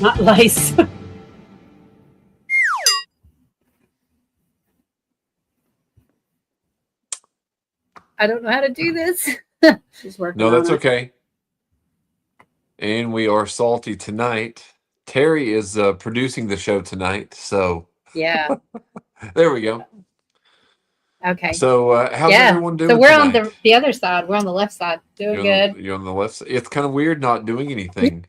not lice. I don't know how to do this. She's working No, that's on it. okay. And we are salty tonight. Terry is producing the show tonight, so Yeah. there we go. Okay. So how's Yeah. everyone doing So we're tonight? on the other side. We're on the left side. Doing good. You're on the left side. It's kind of weird not doing anything.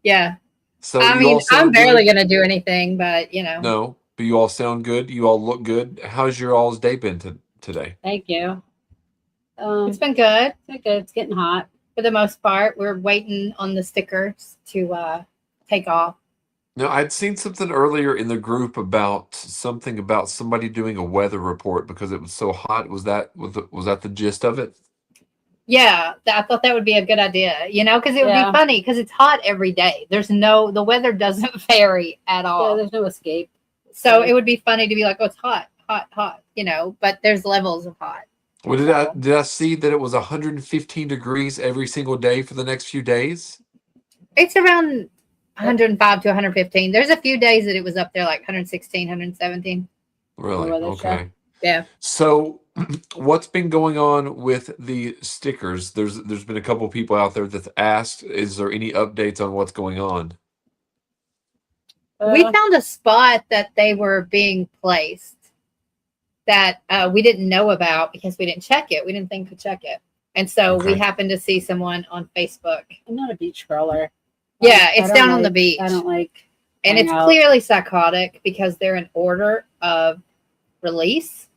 Yeah. So I you mean, all sound I'm barely good? going to do anything, but you know. No, but you all sound good. You all look good. How's your all's day been today? Thank you. It's been good It's getting hot. for the most part. We're waiting on the stickers to take off. No, I'd seen something earlier in the group about something about somebody doing a weather report because it was so hot. Was that the gist of it? Yeah, I thought that would be a good idea, because it would Yeah. be funny because it's hot every day. The weather doesn't vary at Yeah, all. there's no escape. So it would be funny to be like, oh, it's hot, hot, hot, but there's levels of hot. Well, did I see that it was 115 degrees every single day for the next few days? It's around 105 to 115. There's a few days that it was up there like 116, 117. Really? weather Okay. show. Yeah. So, what's been going on with the stickers? There's been a couple people out there that's asked, is there any updates on what's going on? We found a spot that they were being placed that we didn't know about because we didn't check it. We didn't think to check it. And so we Okay. happened to see someone on Facebook. I'm not a beach crawler. Yeah, I it's don't down on the like- beach. I don't like. And hang it's out. clearly psychotic because they're in order of release.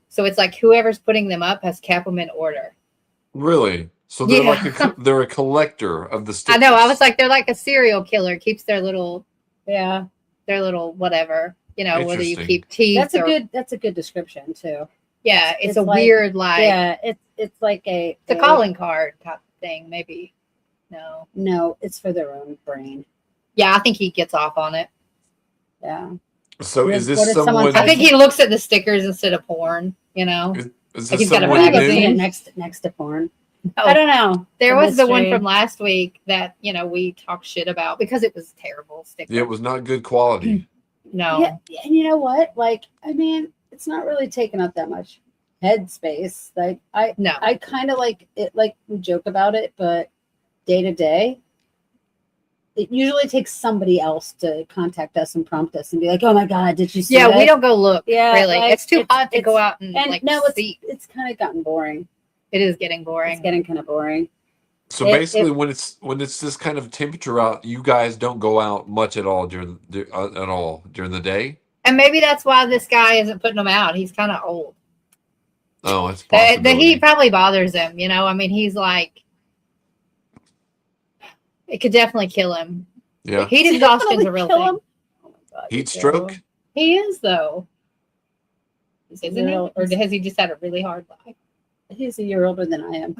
So it's like whoever's putting them up has kept them in order. Really? So they're Yeah. they're a collector of the stickers. I know. I was like, they're like a serial killer. Keeps their little Yeah, whatever. Whether you Interesting. keep teeth. that's a good description too. Yeah, it's it's a like- weird Yeah, it's like it's a calling card type thing. Maybe. No. No, it's for their own brain. Yeah, I think he gets off on it. Yeah. So What is if- this what if someone someone? I think he looks at the stickers instead of porn. Is Like this he's got a someone magazine. new? next to porn. Oh, I don't know. there It's a was the one mystery. from last week that we talked shit about because it was terrible sticker. Yeah, it was not good quality. No. Yeah, and you know what? Like, I mean, it's not really taking up that much head space. Like, No. I kind of like it. Like, we joke about it, but day to day, it usually takes somebody else to contact us and prompt us and be like, "Oh my god, did you see?" Yeah, that?" we don't go look. Yeah, Really, like, it's too hot to it's- go out and And like no, see. it's kind of gotten boring. It is getting boring. It's getting kind of boring. So It- basically, when it's this kind of temperature out, you guys don't go out much at all during the day. And maybe that's why this guy isn't putting them out. He's kind of old. Oh, it's The possible. heat probably bothers him. I mean, he's like, it could definitely kill him. Yeah, Heat exhaustion's a real Kill thing. him? Oh my God, heat you stroke. kill him. He is though, isn't he? Real- Or has he just had a really hard life? He's a year older than I am.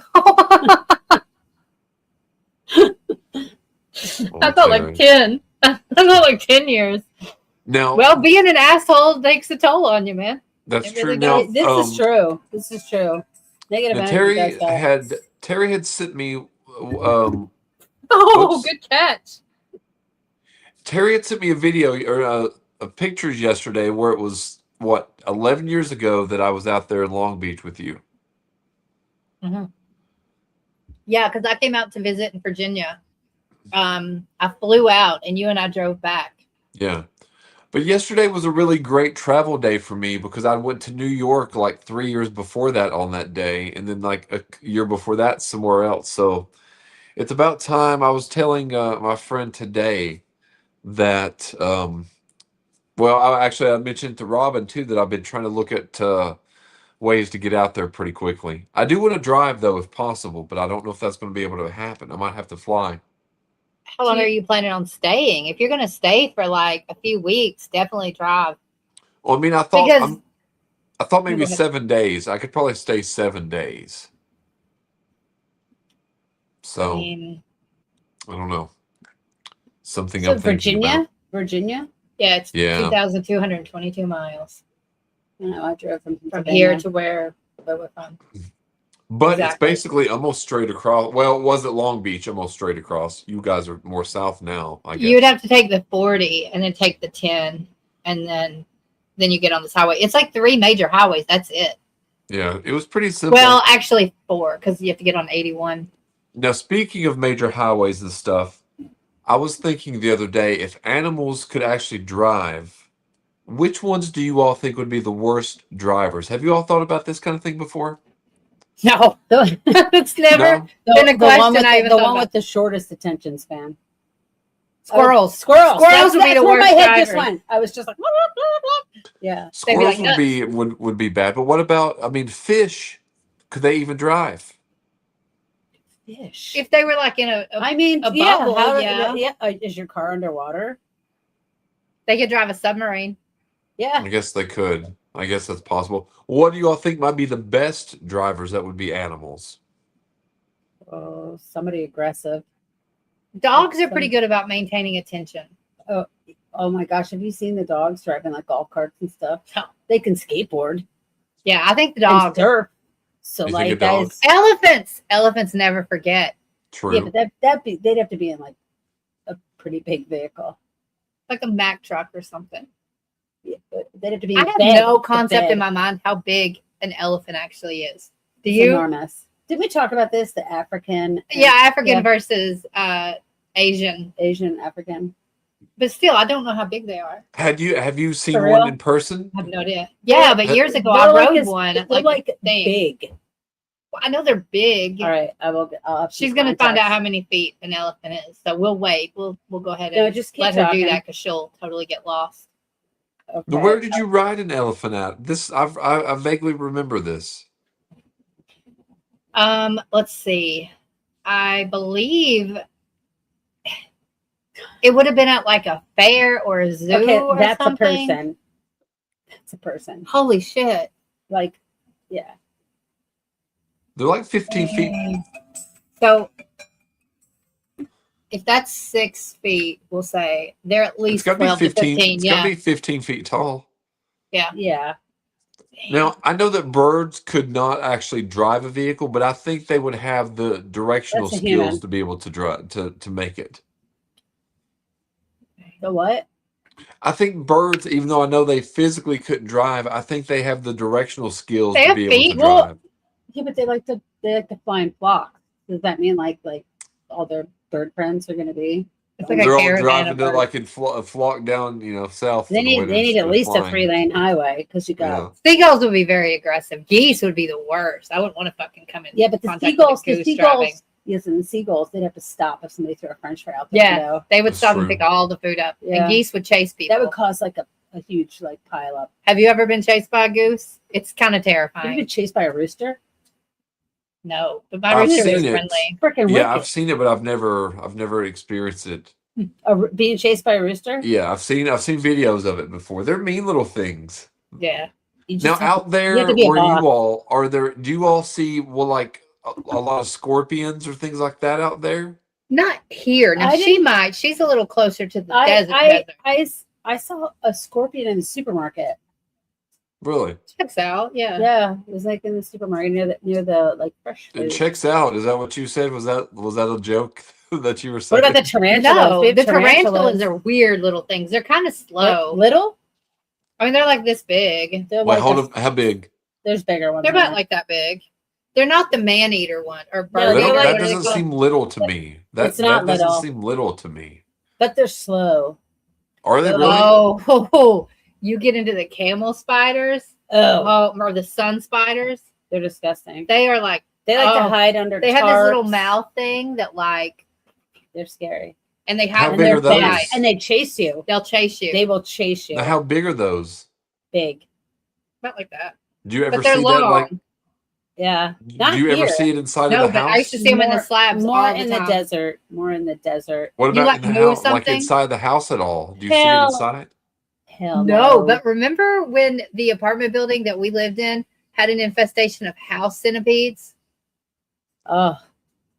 I thought like 10. I thought like 10 years. Now, Well, being an asshole takes a toll on you, man. that's it true. really Now, This is true. This is true. Negative now energy does that. Terry had sent me. Oh, Oops. good catch. Terry had sent me a video or a pictures yesterday where it was 11 years ago that I was out there in Long Beach with you. Yeah, because I came out to visit in Virginia. I flew out and you and I drove back. Yeah. But yesterday was a really great travel day for me because I went to New York like 3 years before that on that day, and then like a year before that somewhere else. So it's about time. I was telling my friend today that, I mentioned to Robin too that I've been trying to look at ways to get out there pretty quickly. I do want to drive though, if possible, but I don't know if that's going to be able to happen. I might have to fly. How long are you planning on staying? If you're going to stay for like a few weeks, definitely drive. Well, I mean, I Because- thought maybe Go ahead. 7 days. I could probably stay 7 days. So I mean, I don't know. Something So I'm thinking about. Virginia. yeah, it's Yeah. 2,222 miles I know. I drove from from Pennsylvania. here to where we're from. But it's Exactly. basically almost straight across. Well, it was at Long Beach, almost straight across. You guys are more south now, I guess. You'd have to take the 40 and then take the 10, and then you get on this highway. It's like 3 major highways. That's it. Yeah, it was pretty simple. Well, actually 4, because you have to get on 81. Now, speaking of major highways and stuff, I was thinking the other day, if animals could actually drive, which ones do you all think would be the worst drivers? Have you all thought about this kind of thing before? No, The, it's never No? been a the one question with I the, even the thought one about. with the shortest attention span. Squirrels. Squirrels. Squirrels would be That's the where worst my head just drivers. went. I was just like, yeah. They'd be like Squirrels would be bad, but what about, I mean, fish? Could they even drive? Fish. If they were like in I mean, a yeah. bubble, yeah. Is your car underwater? they could drive a submarine. Yeah. I guess they could. I guess that's possible. What do you all think might be the best drivers that would be animals? Oh, somebody aggressive. Dogs are pretty good about maintaining attention. Oh my gosh, have you seen the dogs driving like golf carts and stuff? No. They can skateboard Yeah, I think the and dogs. surf. So You think a like dog? guys, Elephants never forget. True. yeah, but they'd have to be in like a pretty big vehicle. Like a Mack truck or something. Yeah, but they'd have to be. I in have bed, no the concept bed. in my mind how big an elephant actually is. Do It's you? enormous. Did we talk about this? The African, Yeah, African Yeah. versus Asian. Asian African. But still, I don't know how big they are. Have you seen For one real? in person? I have no idea. Yeah, but years ago They're I like rode as- one. They're Like, like thing. big. I know they're big. All right, I'll have She's some gonna find out context. how many feet an elephant is. So we'll wait. We'll go ahead No, and just keep let her do talking. that because she'll totally get lost. Okay. Now, where did you ride an elephant at? This I vaguely remember this. Let's see. I believe it would have been at like a fair or a zoo Okay, or that's something. a person. That's a person. Holy shit. Like, yeah. They're like 15 feet. So if that's 6 feet, we'll say they're at It's least got to be 12 15. to 15. It's Yeah. got to be 15 feet tall. Yeah. Now, I know that birds could not actually drive a vehicle, but I think they would have the directional That's a skills human. to be able to drive to make it. The what? I think birds, even though I know they physically couldn't drive, I think they have the directional skills They to have be able feet. to Well, drive. Yeah, but they like to fly in flocks. Does that mean like all their bird friends are going to be? It's like a They're all caravan driving of to birds. like in a flock down, south. They to the need way they need at they're least a flying. 3-lane highway because you got Yeah. Seagulls would be very aggressive. Geese would be the worst. I wouldn't want to fucking come in. yeah, but the contact seagulls, with a goose driving. yes, and the seagulls, they'd have to stop if somebody threw a French fry out the Yeah. window. They would That's stop true. and pick all the food up. Yeah. And geese would chase people. That would cause like a huge like pile up. Have you ever been chased by a goose? It's kind of Have you terrifying. been chased by a rooster? No, but my I've rooster seen was it. friendly. Freaking Yeah, I've wicked. seen it, but I've never experienced it. Being chased by a rooster? Yeah, I've seen videos of it before. They're mean little things. Yeah. You just Now have out there have to be a where boss. you all are there, do you all see like a lot of scorpions or things like that out there? Not here. Now I she didn't- might. She's a little closer to the I, desert. I, I saw a scorpion in the supermarket. Really? Checks out. Yeah. Yeah, it was like in the supermarket near the like fresh It food. checks out. Is that what you said? Was that a joke that you were What saying? about the tarantulas? No, We have the tarantulas are weird little things. They're kind of slow. little. I mean, they're like this big. They're Wait, like hold up. How big? There's bigger ones. They're than about that. like that big. They're not the man eater one or No, bird they're That, eater. like- that what are they doesn't called? seem little to me. That It's not that doesn't little. seem little to me. But they're slow. Are they really? Oh, you get into the camel spiders. Oh, Or the sun spiders. they're disgusting. They are like, They like to Oh, hide under. they have this little tarps. mouth thing that like, They're scary. and they How have And big they're are those? big, and they chase you. They'll chase you. They will chase you. Now, how big are those? Big. Not like that. Do you ever But they're see long. that? Like, Yeah. Not do you ever here. see it inside No, of the but house? I used to see them in the slabs More all the in time. the desert. More in the desert. What You, about like, in the move house? Like something? inside the house at all? Do you see it Hell. inside? Hell No, but remember when the apartment building that we lived in had an infestation of house centipedes? Oh,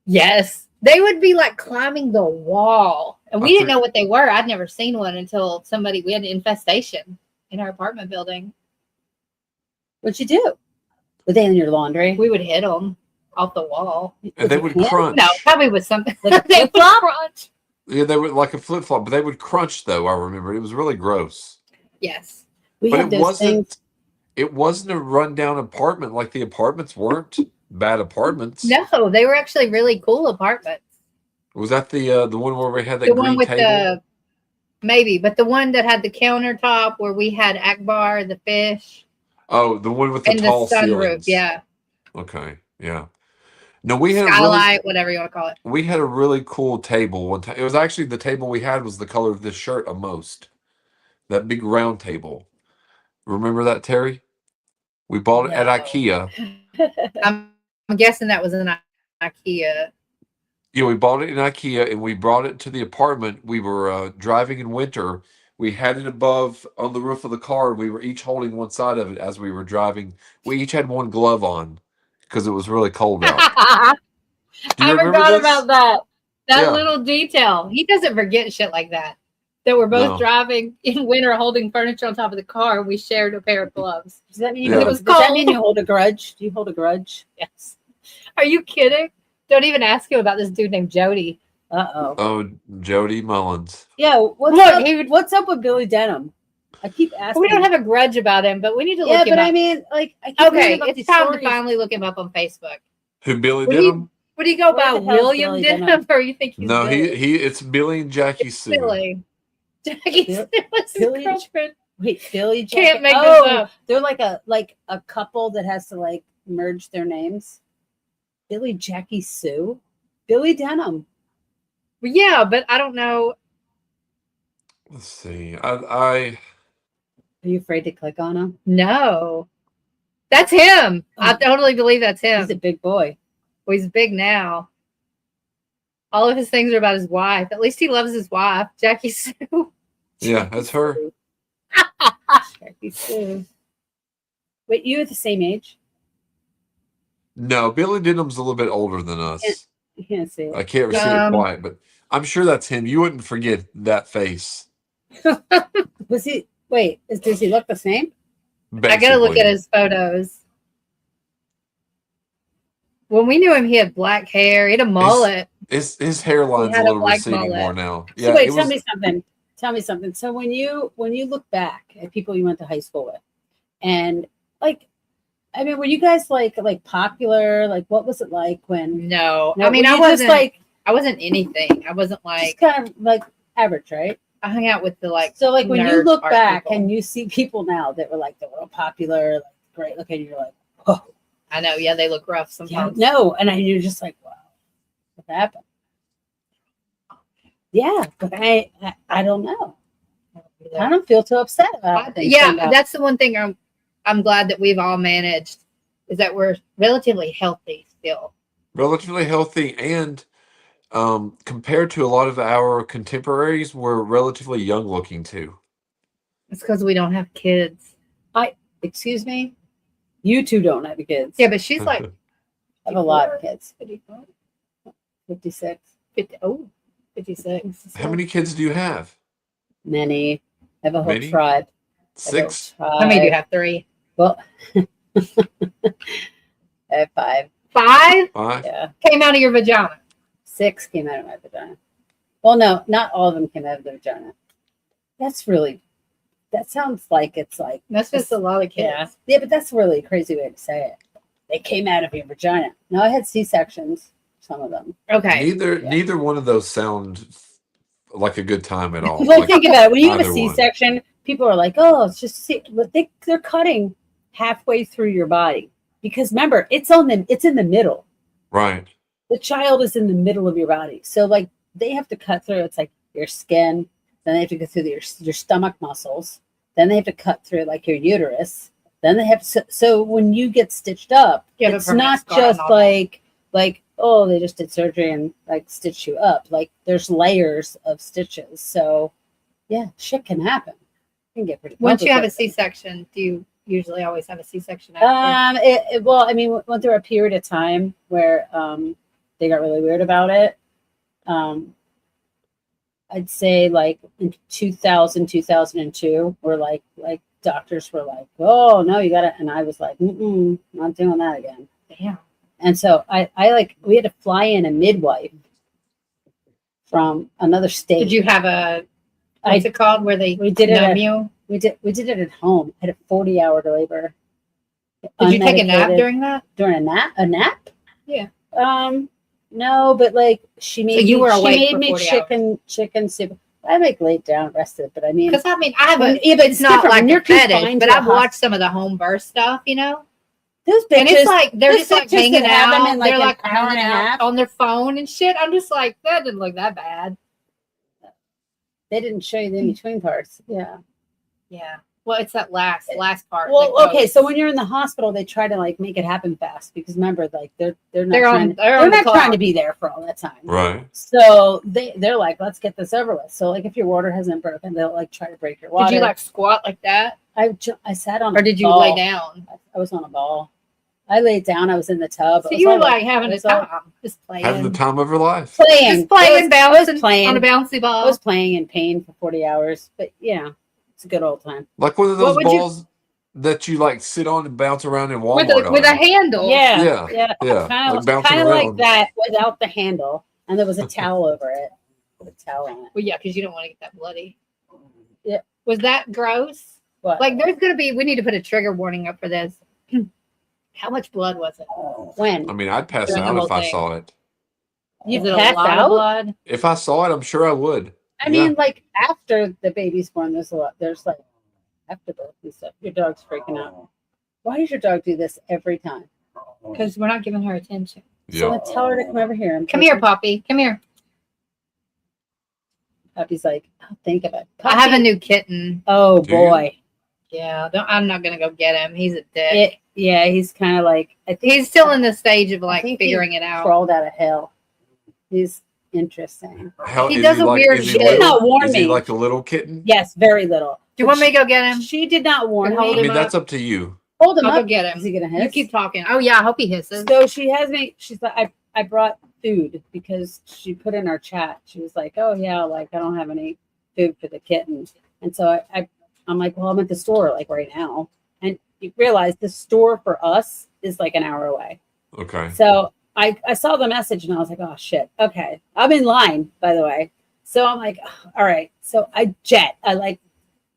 Yes. They would be like climbing the wall. And we I didn't think- know what they were. I'd never seen one until we had an infestation in our apartment building. what'd you do? Were they in your laundry? We would hit them. off the wall. And they would Yeah. crunch. No, probably with something. Like a They would flip-flop? crunch. Yeah, they would like a flip flop, but they would crunch though. I remember it was really gross. Yes. We But had it those wasn't. things. It wasn't a rundown apartment. Like the apartments weren't bad apartments. No, they were actually really cool apartments. Was that the one where we had that The green one with table? the maybe, but the one that had the countertop where we had Akbar, the fish, Oh, the one with the and the tall sunroof. ceilings. Yeah, Okay. Yeah. No, we had skylight, whatever you want to call it. we had a really cool table one time. It was actually the table we had was the color of this shirt a most. That big round table. Remember that, Terry? We bought it at No. IKEA. I'm guessing that was an IKEA. Yeah, we bought it in IKEA and we brought it to the apartment. We were driving in winter. We had it above on the roof of the car. We were each holding one side of it as we were driving. We each had one glove on because it was really cold out. Do you I remember forgot this? about that. That Yeah. little detail. He doesn't forget shit like that. That we're both No. driving in winter, holding furniture on top of the car. We shared a pair of gloves. Does that mean Yeah. you, It was does that cold. mean you hold a grudge? Do you hold a grudge? Yes. Are you kidding? Don't even ask him about this dude named Jody. Uh-oh. Oh, Jody Mullins. Yeah, what's Look, up? he would- What's up with Billy Denham? I keep asking. We don't have a grudge about him, but we need to Yeah, look him but up. I mean, like, I keep Okay, hearing about it's these time to stories. finally look him up on Facebook. Who Billy What did do you- him? What do you go Where by? the hell's William Billy Denham, Denham? or you think he's No, Billy? he it's Billy and Jackie Sue. Billy. Jackie Bill- Sue was his Billy- girlfriend. Wait, Billy Can't Jack- make oh, this up. they're like a couple that has to like merge their names. Billy Jackie Sue, Billy Denham. Well, yeah, but I don't know. Let's see. Are you afraid to click on him? No, that's him. I Oh. totally believe that's him. He's a big boy. Well, he's big now. All of his things are about his wife. At least he loves his wife, Jackie Sue. Yeah, that's her. Jackie Sue. Wait, you at the same age? No, Billy Denham's a little bit older than us. You can't see it. I can't see it quite, but I'm sure that's him. You wouldn't forget that face. Was he? Wait, does he look the same? I gotta look at basically. his photos. When we knew him, he had black hair. He had a mullet. His hairline's He had a a little black receding mullet. more now. So Yeah, wait, it tell was. me something. Tell me something. So when you look back at people you went to high school with, and like, I mean, were you guys like popular? Like, what was it like when? No, No, I mean, were I you wasn't just like I wasn't anything. I wasn't just like kind of like average, right? I hung out with the like. So like when you nerd look art back people. and you see people now that were like real popular, like great looking, you're like, whoa, I know, yeah, they look rough yeah, sometimes. no, and you're just like, wow, what happened? Yeah, but I don't know. I don't feel too upset about things. Yeah, turned out. that's the one thing I'm glad that we've all managed is that we're relatively healthy still. Relatively healthy and compared to a lot of our contemporaries, we're relatively young looking too. It's because we don't have kids. Excuse me, you two don't have kids. Yeah, but she's like I have a lot of kids. 54, 56. 50, 56. How many kids do you have? Many. I have a whole Many? tribe. I have a 6? tribe. How many do you have? 3? Well, I have 5. 5 5? Yeah. came out of your vagina. 6 came out of my vagina. Well, no, not all of them came out of the vagina. That sounds like it's like, That's just a lot of kids. yeah, but that's really a crazy way to say it. They came out of your vagina. No, I had C-sections, some of them. Okay. Neither one of those sound like a good time at all. Well, Like, think about it. When you have a either one. C-section, people are like, "Oh, it's just C," but they're cutting halfway through your body because remember, it's in the middle. right. The child is in the middle of your body, so like they have to cut through. It's like your skin, then they have to go through your stomach muscles, then they have to cut through like your uterus. Then they have so when you get stitched up, You have a it's permanent not scar and just all that. like oh they just did surgery and like stitch you up. Like there's layers of stitches. So yeah, shit can happen. It can get pretty. Once you have a complicated. C-section, do you usually always have a C-section after? Well, I mean, went through a period of time where they got really weird about it. I'd say like in 2000, 2002, where like doctors were like, "Oh no, you gotta," and I was like, "Not doing that again." Damn. And so we had to fly in a midwife from another state. Did you have a what's it called where they we did it numb at, you? we did it at home. I had a 40-hour labor. Did you take a nap Unmedicated. during that? During a nap? A nap? Yeah. No, but like she made you were she awake made for me 40 chicken soup. I like laid down, rested, but I mean, Because I mean, I have Well, a. yeah, but it's it's not different like when a you're fetish, confined but to a I've watched some of the home birth stuff. those bitches. And it's like they're those just like bitches that hanging have them out. in, like, They're an like hour and hanging a out half. on their phone and shit. I'm just like, that didn't look that bad. They didn't show you the in between parts. Yeah. Yeah. Well, it's that last part. Well, that okay. goes. So when you're in the hospital, they try to like make it happen fast because remember, like they're not they're trying on they're they're on the not trying to clock. be there for all that time. Right. So they're like, let's get this over with. So like if your water hasn't broken, they'll like try to break your water. Did you like squat like that, I sat on or a did you ball. lay down? I was on a ball. I laid down. I was in the tub. So It was you were all, like having it a was all time, just playing, Having the time of her life. playing. just playing and bouncing playing. on a bouncy I ball. was playing in pain for 40 hours, but yeah, it's a good old time. Like one of What those would you- balls that you like sit on and bounce around in Walmart with a on. handle. Yeah, Yeah, yeah, kind like of bouncing like around. that without the handle, and there was a towel over it. With a towel on it. Well, yeah, because you don't want to get that bloody. Yeah. Was that gross? What? Like, there's gonna be. We need to put a trigger warning up for this. How much blood was it? When I mean, I'd pass During the out whole if I thing. saw it. you Is it a passed lot of out? blood? If I saw it, I'm sure I would. I mean, like after the baby's born, there's a lot. There's like afterbirth and stuff. Your dog's freaking out. Why does your dog do this every time? Because we're not giving her attention. So Yeah. I tell her to come over here. And Come here, Poppy. Come here. Puppy's like, I'll think of it. I have a Puppy- new kitten. Oh Do you? boy. Yeah, I'm not gonna go get him. He's a dick. Yeah, he's kind of like I think He's still in the stage of like think he figuring it out. crawled out of hell. He's interesting. How He is does a like, weird is he shit. She did little? not warn Is he me. like a little kitten? Yes, very little. Do you want me to go get him? She did not warn Hold I me. him mean, up. that's up to you. Hold him I'll go up. get Is he him. gonna hiss? You keep talking. Oh yeah, I hope he hisses. So she has me. She's like, I brought food because she put in our chat. She was like, oh yeah, like I don't have any food for the kitten, and so I'm like, well, I'm at the store like right now, and you realize the store for us is like an hour away. Okay. So I saw the message and I was like, oh shit, okay, I'm in line by the way. So I'm like, all right. So I like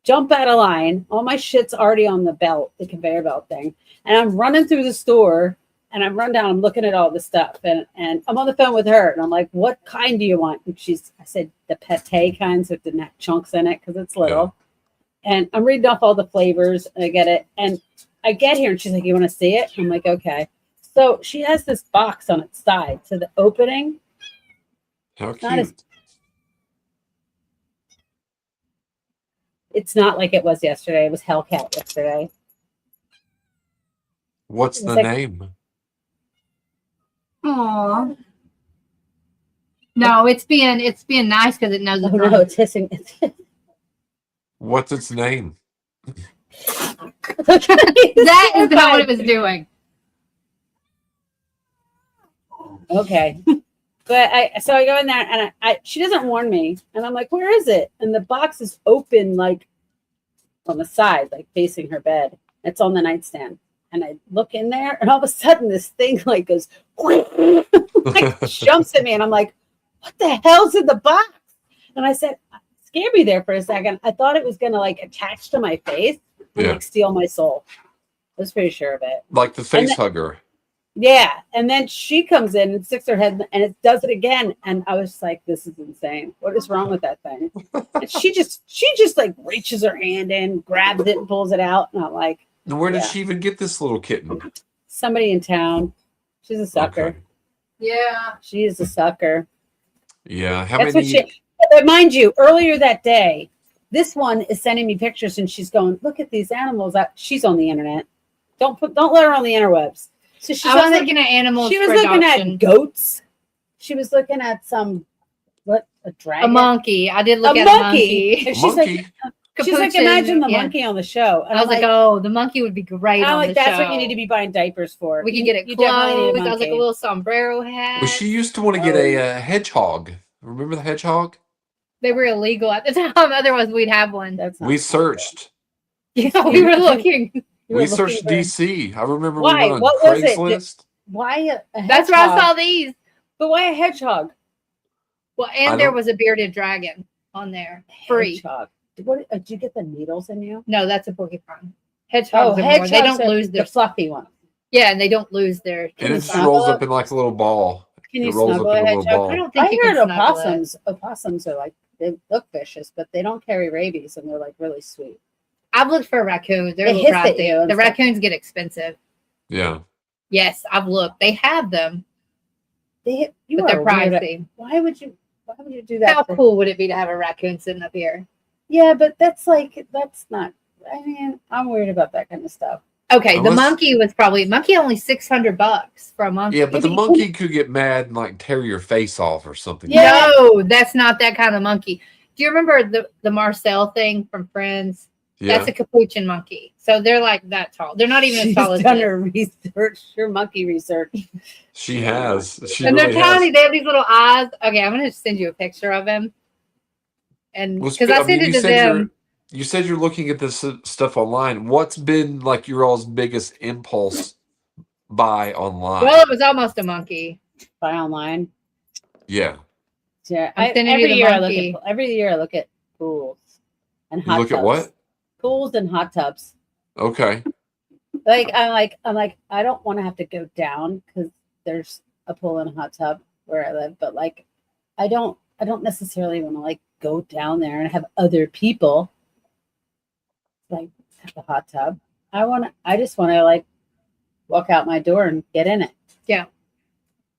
jump out of line. All my shit's already on the belt, the conveyor belt thing, and I'm running through the store. And I'm run down, I'm looking at all the stuff, and I'm on the phone with her, and I'm like, what kind do you want? And I said, the pate kinds with the chunks in it, because it's little. And I'm reading off all the flavors, and I get it. And I get here, and she's like, you want to see it? I'm like, okay. So she has this box on its side. So the opening, How Not as- cute. it's not like it was yesterday. It was Hellcat yesterday. What's It's the like- name? Aww. No, it's being nice because it knows Oh it's no, wrong. it's hissing. What's its name? That is not what it was doing. Okay. But so I go in there and she doesn't warn me. And I'm like, where is it? And the box is open, like on the side, like facing her bed. It's on the nightstand. And I look in there and all of a sudden this thing like goes, like jumps at me. And I'm like, what the hell's in the box? And I said, scared me there for a second. I thought it was going to like attach to my face and Yeah. like steal my soul. I was pretty sure of it. Like the face then- hugger. Yeah, and then she comes in and sticks her head and it does it again, and I was like, "This is insane! What is wrong with that thing?" And she just like reaches her hand in, grabs it, and pulls it out, and I'm like, And where did Yeah. she even get this little kitten? "Somebody in town. She's a sucker. Okay. Yeah. She is a sucker." Yeah. How That's many? what she. But mind you, earlier that day, this one is sending me pictures, and she's going, "Look at these animals." She's on the internet. Don't let her on the interwebs. So she's I was on the- looking at animals. She was production. looking at goats. She was looking at a dragon. A monkey. I did look A at monkey. a monkey. And she's like, Monkey. she's like, imagine the monkey on the show. And I was like, oh, the monkey would be great I'm on like, the that's show. what you need to be buying diapers for. We can get it You clothes. definitely need a I was like a monkey. little sombrero hat. Well, she used to want to get a hedgehog. Remember the hedgehog? They were illegal at the time. Otherwise, we'd have one. That's not We searched. Yeah, we were looking. You were We looking searched for- DC. I remember Why? we went on What was it? Craigslist. why a hedgehog? That's where I saw these. But why a hedgehog? Well, I and there don't- was a bearded dragon on there. Free. Hedgehog. What, did you get the needles in you? No, that's a porcupine. Oh, Hedgehogs are more. They hedgehogs don't are lose their. the fluffy one. Yeah, and they don't lose their. And Can it you just snuggle rolls it? up in like a little ball. Can It you rolls up snuggle in a a little hedgehog? ball. I don't think I you can heard snuggle it. opossums are like, they look vicious, but they don't carry rabies and they're like really sweet. I've looked for raccoons. They're They a little hiss at you pricey. and The stuff. raccoons get expensive. Yeah. Yes, I've looked. They have them, You but are they're a weirdo. pricey. Why would you do that? How cool would it be to have a raccoon sitting up here? Yeah, but that's not. I mean, I'm weird about that kind of stuff. Okay, the Unless- monkey was probably only $600 for a monkey. Yeah, but the Maybe- monkey could get mad and like tear your face off or something. Yeah. No, that's not that kind of monkey. Do you remember the Marcel thing from Friends? Yeah. That's a capuchin monkey. So they're like that tall. They're not even as She's tall as done this. her research, her monkey research. She has. She And really they're tiny. has. They have these little eyes. Okay, I'm gonna send you a picture of him. And Well, because I sent it to them. you said you're looking at this stuff online. What's been like your all's biggest impulse buy online? Well, it was almost a monkey. Buy online. Yeah. Yeah, I'm sending you every the year monkey. every year I look at pools and You hot look tubs. at what? Pools and hot tubs. Okay. I'm like I don't want to have to go down because there's a pool and a hot tub where I live, but like I don't necessarily want to like go down there and have other people like have a hot tub. I just want to like walk out my door and get in it. Yeah.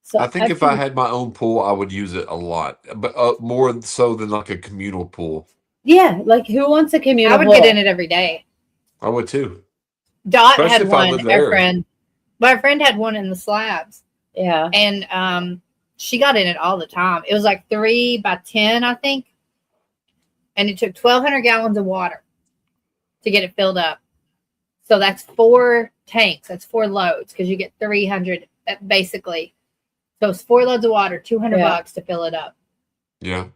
So I think if I had my own pool, I would use it a lot, but more so than like a communal pool. yeah, like who wants a communal I would pool? get in it every day. I would too. Dot Especially had if I one. lived Our there. friend, my friend had one in the slabs, Yeah. and she got in it all the time. It was like 3 by 10, I think, and it took 1,200 gallons of water to get it filled up. So that's 4 tanks. That's 4 loads because you get 300 basically. So it's 4 loads of water, $200 to fill it up, Yeah.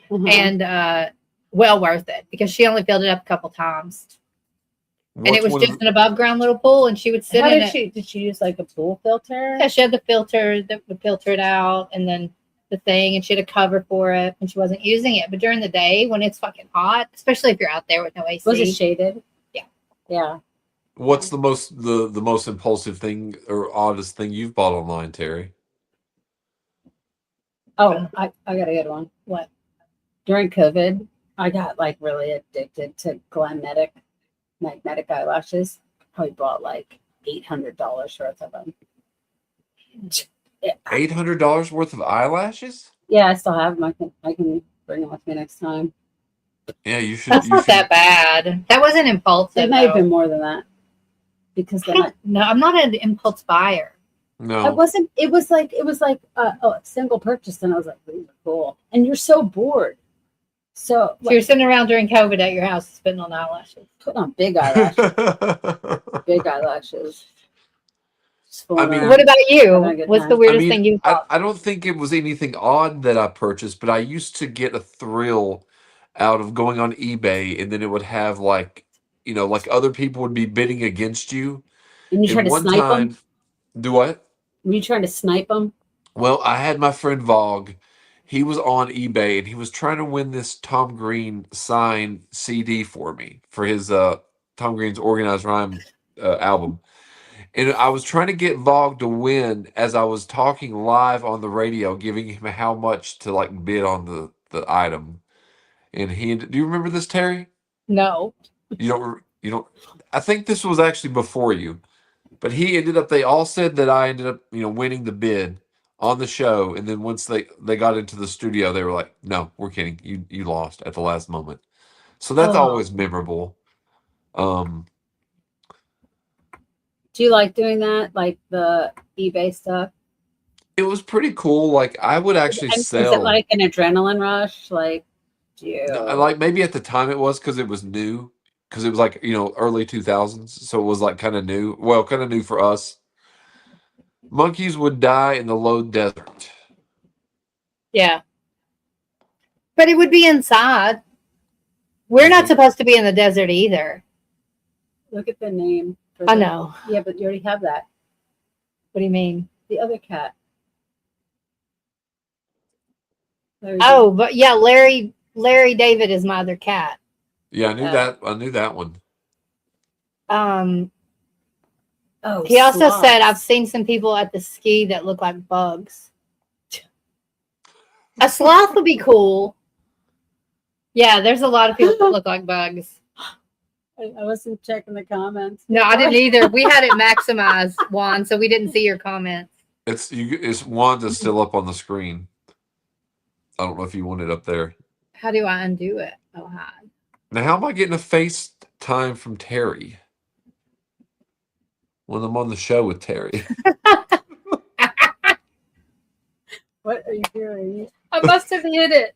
Mhm. and well worth it because she only filled it up a couple times. And it was just an above ground little pool, and she would sit How in did it. did she use like a pool filter? Yeah, she had the filter that would filter it out, and then the thing, and she had a cover for it when she wasn't using it. But during the day, when it's fucking hot, especially if you're out there with no AC, Was it shaded? Yeah. Yeah. What's the most impulsive thing or oddest thing you've bought online, Terry? Oh, I got a good one. what? During COVID, I got like really addicted to magnetic eyelashes. Probably bought like $800 worth of them. $800 worth of eyelashes? Yeah, I still have them. I can bring them with me next time. Yeah, you should. That's you not should- that bad. That wasn't impulsive. It may have though. been more than that because I then don't- no, I'm not an impulse buyer. No. it wasn't. It was like a single purchase, and I was like, "These are cool." And you're so bored, so So you're sitting around during COVID at your house spitting on eyelashes. put on big eyelashes. Big eyelashes. Just fooling I mean- around. What about you? Having a good What's time. the I weirdest mean, thing you bought? I don't think it was anything odd that I purchased, but I used to get a thrill out of going on eBay, and then it would have like, like other people would be bidding against you. And you And trying to one snipe time, them? do what? Were you trying to snipe them? Well, I had my friend Vogue. He was on eBay and he was trying to win this Tom Green signed CD for me for his Tom Green's Organized Rhyme album. And I was trying to get Vogue to win as I was talking live on the radio, giving him how much to like bid on the item. And do you remember this, Terry? No. You don't. I think this was actually before you, but they all said that I ended up, winning the bid on the show. And then once they got into the studio, they were like, "No, we're kidding. You lost at the last moment." So that's Oh. always memorable. Do you like doing that, like the eBay stuff? It was pretty cool. Like I would actually And is sell. it like an adrenaline rush? Like, do you? Like maybe at the time it was because it was new, because it was like early 2000s, so it was like kind of new. Well, kind of new for us. Monkeys would die in the low desert. Yeah. But it would be inside. We're not Mhm. supposed to be in the desert either. Look at the name. for I the- know. Yeah, but you already have that. What do you mean? The other cat. Larry Oh, but yeah, Larry David is my other cat. Yeah, I knew Oh. that. I knew that one. Oh, He also sloths. said, I've seen some people at the ski that look like bugs. A sloth would be cool. Yeah, there's a lot of people that look like bugs. I wasn't checking the comments. No, I didn't either. We had it maximized, Juan, so we didn't see your comments. It's Wanda's still up on the screen. I don't know if you want it up there. How do I undo it? Oh, hi. Now, how am I getting a FaceTime from Terry when I'm on the show with Terry? What are you doing? I must have hit it.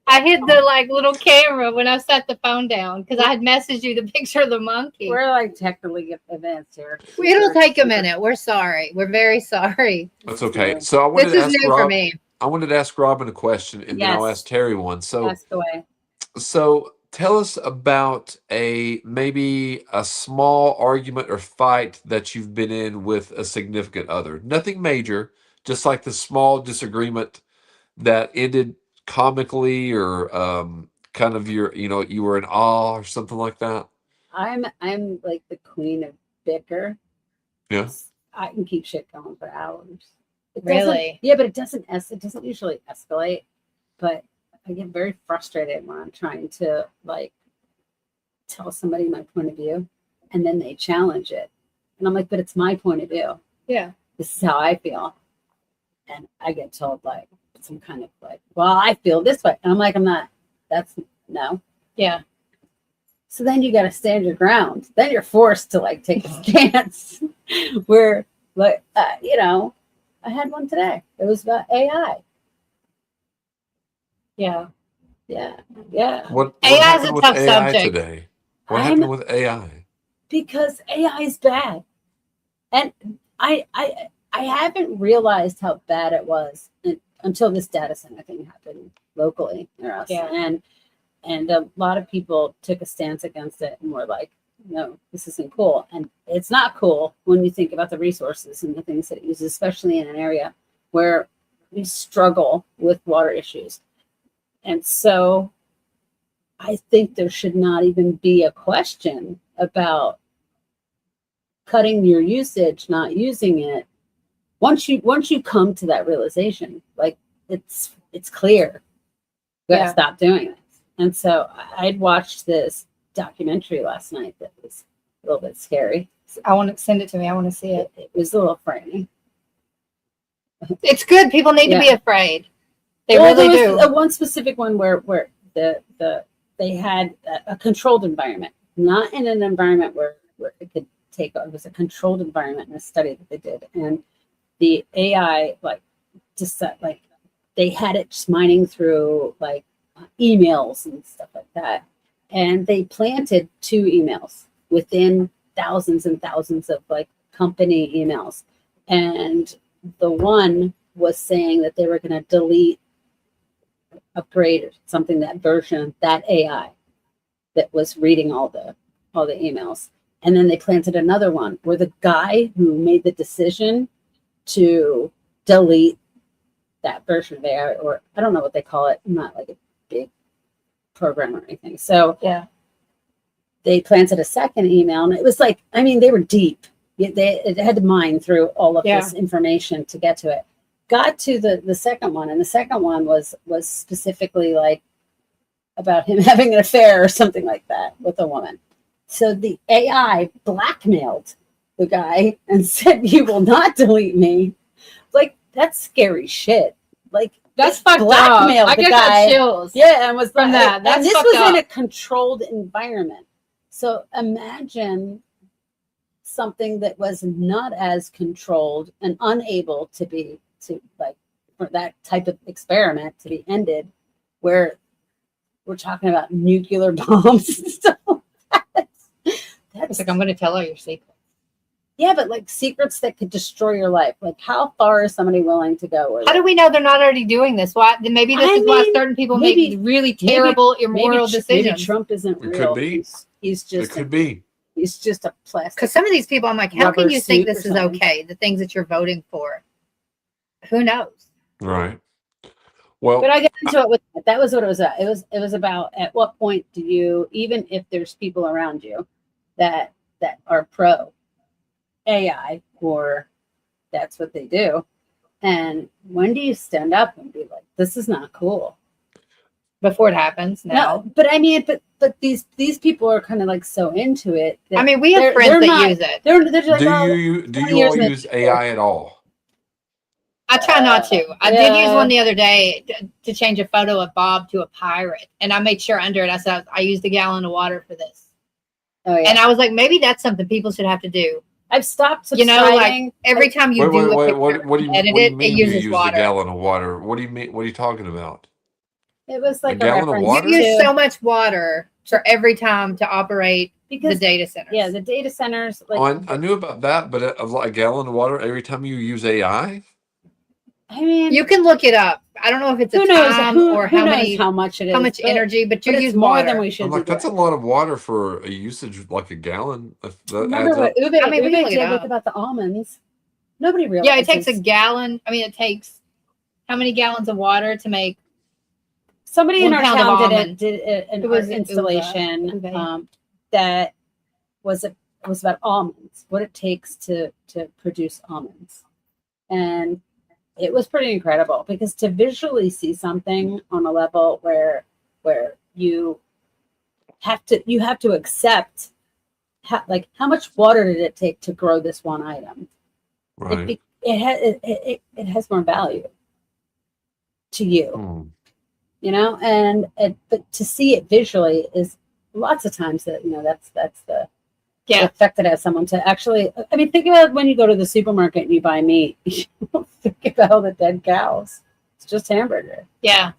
I hit the little camera when I set the phone down because I had messaged you the picture of the monkey. We're like technically advanced here. It'll take a minute. We're sorry. We're very sorry. That's okay. So I wanted This to is ask new for Rob. me. I wanted to ask Robin a question, and then I'll Yes. ask Terry one. So, Ask away. tell us about maybe a small argument or fight that you've been in with a significant other. Nothing major, just like the small disagreement that ended comically or kind of you were in awe or something like that. I'm like the queen of bicker. Yeah. I can keep shit going for hours. It Really? doesn't- Yeah, but it doesn't usually escalate. But I get very frustrated when I'm trying to tell somebody my point of view, and then they challenge it, and I'm like, but it's my point of view. Yeah. This is how I feel, and I get told some kind of well, I feel this way, and I'm like, I'm not. That's no. Yeah. So then you got to stand your ground. Then you're forced to take a stance. Where I had one today. It was about AI. Yeah. Yeah. What AI is happened a with tough AI subject. today? What I'm- happened with AI? Because AI is bad, and I haven't realized how bad it was until this data center thing happened locally near us. Yeah. And a lot of people took a stance against it and were like, no, this isn't cool. And it's not cool when you think about the resources and the things that it uses, especially in an area where we struggle with water issues. And so I think there should not even be a question about cutting your usage, not using it. Once you come to that realization, it's clear. You gotta Yeah. stop doing it. And so I'd watched this documentary last night that was a little bit scary. I want to send it to me. I want to see it. It was a little frightening. It's good. People need to be afraid. They Well, really there do. was one specific one where they had a controlled environment, not in an environment where it could take. It was a controlled environment in a study that they did, and the AI they had it just mining through emails and stuff like that, and they planted 2 emails within thousands and thousands of company emails, and the one was saying that they were going to delete, upgrade something, that version, that AI that was reading all the emails. And then they planted another one where the guy who made the decision to delete that version of AI, or I don't know what they call it, I'm not a big programmer or anything. So Yeah. they planted a second email, and it was they were deep. It had to mine through all of this information to get to it. Got to the second one, and the second one was specifically about him having an affair or something like that with a woman. So the AI blackmailed the guy and said, "You will not delete me." That's scary shit. That's it fucked up. blackmailed I the get guy. that chills. Yeah, and was From that. and That's this fucked was in a up. controlled environment. So imagine something that was not as controlled and unable for that type of experiment to be ended, where we're talking about nuclear bombs and stuff like that. It's I'm going to tell all your secrets. Yeah, but secrets that could destroy your life. How far is somebody willing to go? How do we know they're not already doing this? Why? Then maybe this is why certain people make really terrible, immoral Maybe decisions. Trump isn't It real. could be. He's It just could be. He's just a plastic. Because some of these people, I'm like, how can Rubber you think suit or this is something. okay? The things that you're voting for. Who knows? Right. But Well, I got into it with that. That was what it was at. It was about at what point do you, even if there's people around you that are pro AI or that's what they do, and when do you stand up and be like, this is not cool? Before it happens. No, No. but I mean, but these people are kind of like so into it. I mean, we have friends that use it. They're just like, do oh, you 20 years all in the use future. AI at all? I try not to. I did use Yeah. one the other day to change a photo of Bob to a pirate. And I made sure under it, I said, I used a gallon of water for this. Oh yeah. And I was like, maybe that's something people should have to do. I've stopped You know, subscribing. like every time you do a picture, What do you edit what do it, you it mean you uses use water. a gallon of water? What do you mean? What are you talking about? It was like a gallon of reference water? You use to- so much water for every time to operate the because data centers. yeah, the data centers. Like, Oh, I knew about that, but a gallon of water every time you use AI? I mean, You can look it up. I don't know if it's who a knows time or who how knows many how much it is, how much but- energy, but you but use it's more water. than we should. I'm like, be that's a doing. lot of water for a usage like a gallon. If that Remember adds what up. Ube, I mean, we can Ube look it did up. with about the almonds? Nobody realizes. Yeah, it takes a gallon. I mean, it takes how many gallons of water to make? Somebody in 1 our pound of town almond. did an It was art installation Ube. that was about almonds, what it takes to produce almonds, and it was pretty incredible because to visually see something on a level where you have to accept how much water did it take to grow this one item. Right. It has more value to you. Hmm. You know, but to see it visually is lots of times that that's the Yeah. effect it has someone to actually. I mean, think about when you go to the supermarket and you buy meat. You don't think about all the dead cows. It's just hamburger. Yeah.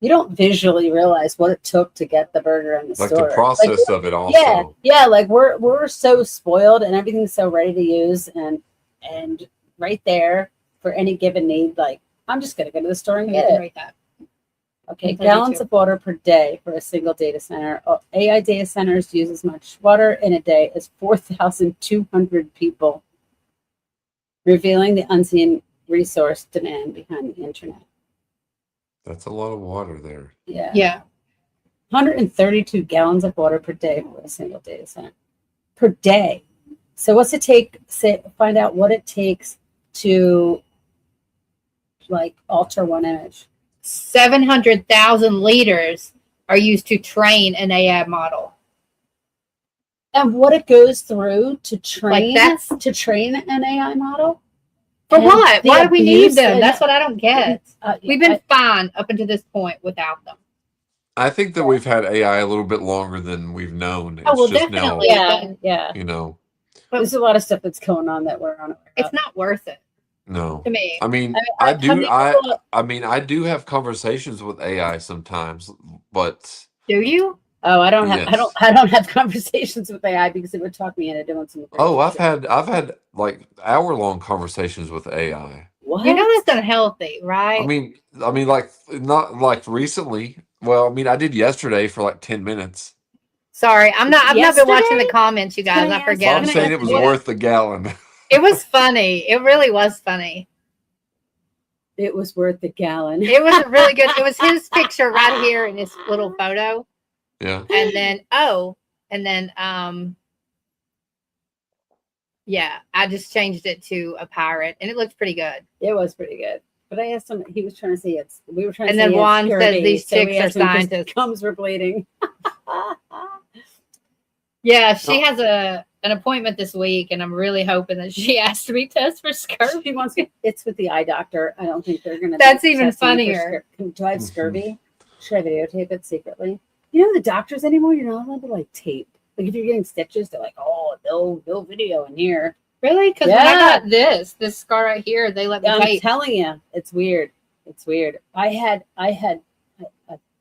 You don't visually realize what it took to get the burger in the Like store. the process of it also. Yeah. Like we're so spoiled and everything's so ready to use and right there for any given need. Like I'm just gonna go to the store and You get can it. rate that. Okay, 32. gallons of water per day for a single data center. AI data centers use as much water in a day as 4,200 people, revealing the unseen resource demand behind the internet. That's a lot of water there. Yeah. Yeah. 132 gallons of water per day for a single data center. Per day. So what's it take? Find out what it takes to like alter one image. 700,000 liters are used to train an AI model. And what it goes through to train that's- an AI model. For And what? the Why do we need abuse them? and- That's what I don't get. We've been I- fine up until this point without them. I think that we've had AI a little bit longer than we've known. It's Oh, well, just definitely. yeah. you know, There's a lot of stuff that's going on that we're on. It's not worth it no. to me. I mean, I I mean, how do. many people- I do have conversations with AI sometimes, but Do you? Oh, I don't have Yes. I don't have conversations with AI because it would talk me into doing some. oh, crazy shit. I've had like hour-long conversations with AI. What? You know that's unhealthy, right? I mean, like not like recently. Well, I mean, I did yesterday for like 10 minutes. Sorry, I've not been watching Yesterday? the comments, you guys. Can I I ask- forget. So Yeah, I'm I'm saying it was what- worth a gallon. It was funny. It really was funny. It was worth the gallon. It was really good. It was his picture right here in his little photo. Yeah. And then yeah, I just changed it to a pirate and it looked pretty good. It was pretty good. But I asked him. He was trying to say it's. We were trying And to say then it's Juan says scurvy, these so we chicks are asked him 'cause scientists. Gums were bleeding. Yeah, she has an appointment this week and I'm really hoping that she asked to be tested for scurvy. She wants. It's with the eye doctor. I don't think they're gonna. That's be even testing me for funnier. Do I have scurvy? Should I videotape it secretly? You know, the doctors anymore, you're not allowed to like tape. Like if you're getting stitches, they're like, oh, no video in here. Really? Because when I Yeah. got this scar right here, they let me I'm tape. telling you, it's weird. It's weird. I had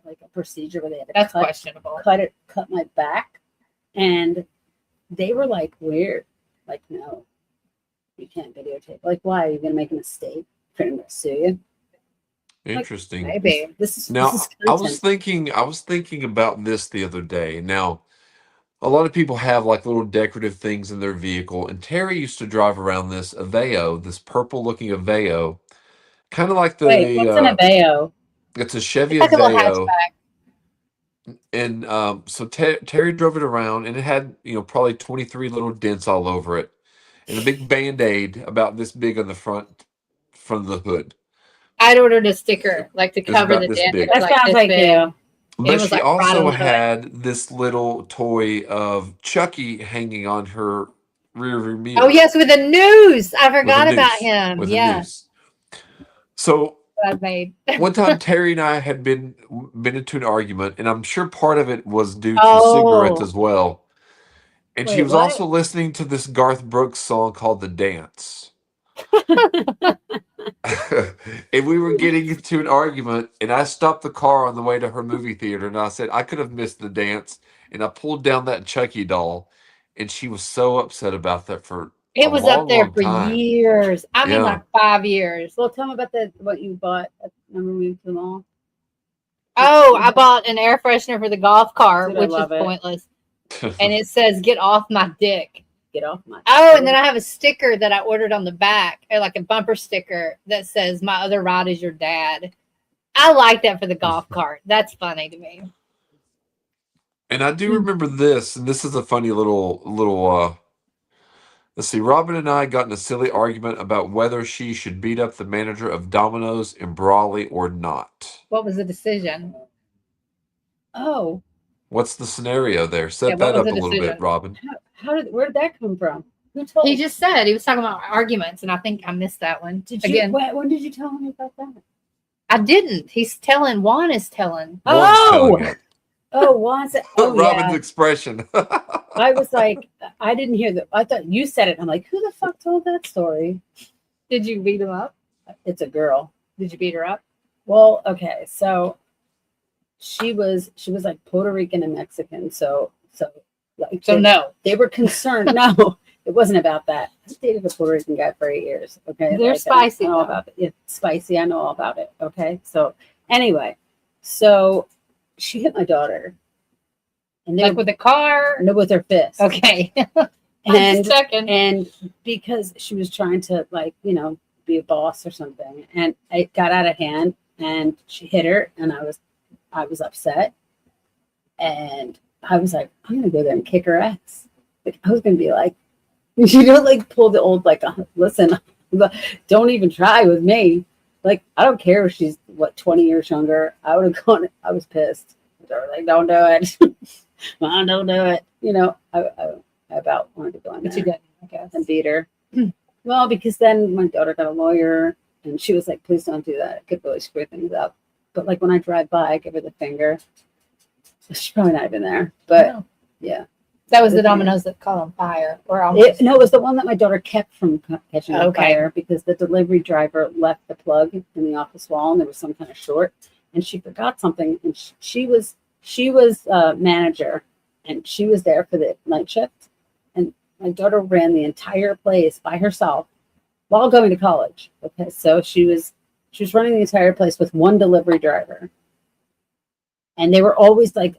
like a procedure where they had to That's cut questionable. cut my back, and they were like weird. Like, no, you can't videotape. Like, why? Are you gonna make a mistake? They're gonna sue you. Interesting. Maybe. This is Now, this is I content. was thinking about this the other day. Now, a lot of people have like little decorative things in their vehicle, and Terry used to drive around this Aveo, this purple looking Aveo, kind of like Wait, what's an the Aveo? it's a Chevy It's like a little Aveo, hatchback. and so Terry drove it around, and it had probably 23 little dents all over it, and a big Band-Aid about this big on the front of the hood. I'd ordered a sticker like to It's cover about the this dent. big. It was That like sounds this like big. you. But was, she like, right on also the hood. had this little toy of Chucky hanging on her rear view mirror. Oh yes, with the news. I with a forgot about noose. him. With a Yeah, noose. So that I made. one time Terry and I had been into an argument, and I'm sure part of it was due to cigarettes Oh, as well. And she Wait, was what? also listening to this Garth Brooks song called The Dance. And we were getting into an argument, and I stopped the car on the way to her movie theater, and I said I could have missed the dance, and I pulled down that Chucky doll, and she was so upset about that for a it was up long, there long for time. years. I mean, Yeah. like 5 years. Well, tell me about what you bought. Remember we went to the mall? Oh, I bought an air freshener for the golf cart, Dude, I which is love it. pointless. And it says, "Get off my dick." Get off my. Oh, and then I have a sticker that I ordered on the back, or like a bumper sticker that says, "My other ride is your dad." I like that for the golf cart. That's funny to me. And I do remember this, and this is a funny little let's see, Robin and I got in a silly argument about whether she should beat up the manager of Domino's in Brawley or not. What was the decision? Oh, What's the scenario there? Set Yeah, what that was up the a little bit, decision? Robin. where did that come from? Who told? He just said he was talking about arguments, and I think I missed that one. Did you? Again, When did you tell me about that? I didn't. He's telling. Juan is telling. Juan's telling it. Oh, once. Oh, Robin's yeah. expression. I was like, I didn't hear that. I thought you said it. I'm like, who the fuck told that story? Did you beat him up? It's a girl. Did you beat her up? Well, okay, so she was like Puerto Rican and Mexican, so like So no. they were concerned. No, it wasn't about that. I dated a Puerto Rican guy for 8 years. Okay, They're Like, spicy, I know though. about it. It's spicy. I know all about it. Okay, so anyway, so she hit my daughter, and they Like were with the car? no, with her fist. Okay. and second. and because she was trying to be a boss or something, and it got out of hand, and she hit her, and I was upset, and I was like, I'm gonna go there and kick her ass. Like, I was gonna be like, like pull the old listen, don't even try with me. Like, I don't care if she's 20 years younger. I would have gone. I was pissed. They were like, don't do it. Mom, don't do it. I about wanted to go in But you there didn't, I guess. and beat her. Well, because then my daughter got a lawyer, and she was like, please don't do that. It could really screw things up. But like when I drive by, I give her the finger. She's probably not even there. But No. yeah. That was the The thing- Domino's that caught on fire. Or almost. No, it was the one that my daughter kept from catching on Okay. fire because the delivery driver left the plug in the office wall, and there was some kind of short, and she forgot something, and she was manager, and she was there for the night shift, and my daughter ran the entire place by herself while going to college. Okay, so she was running the entire place with one delivery driver. And they were always like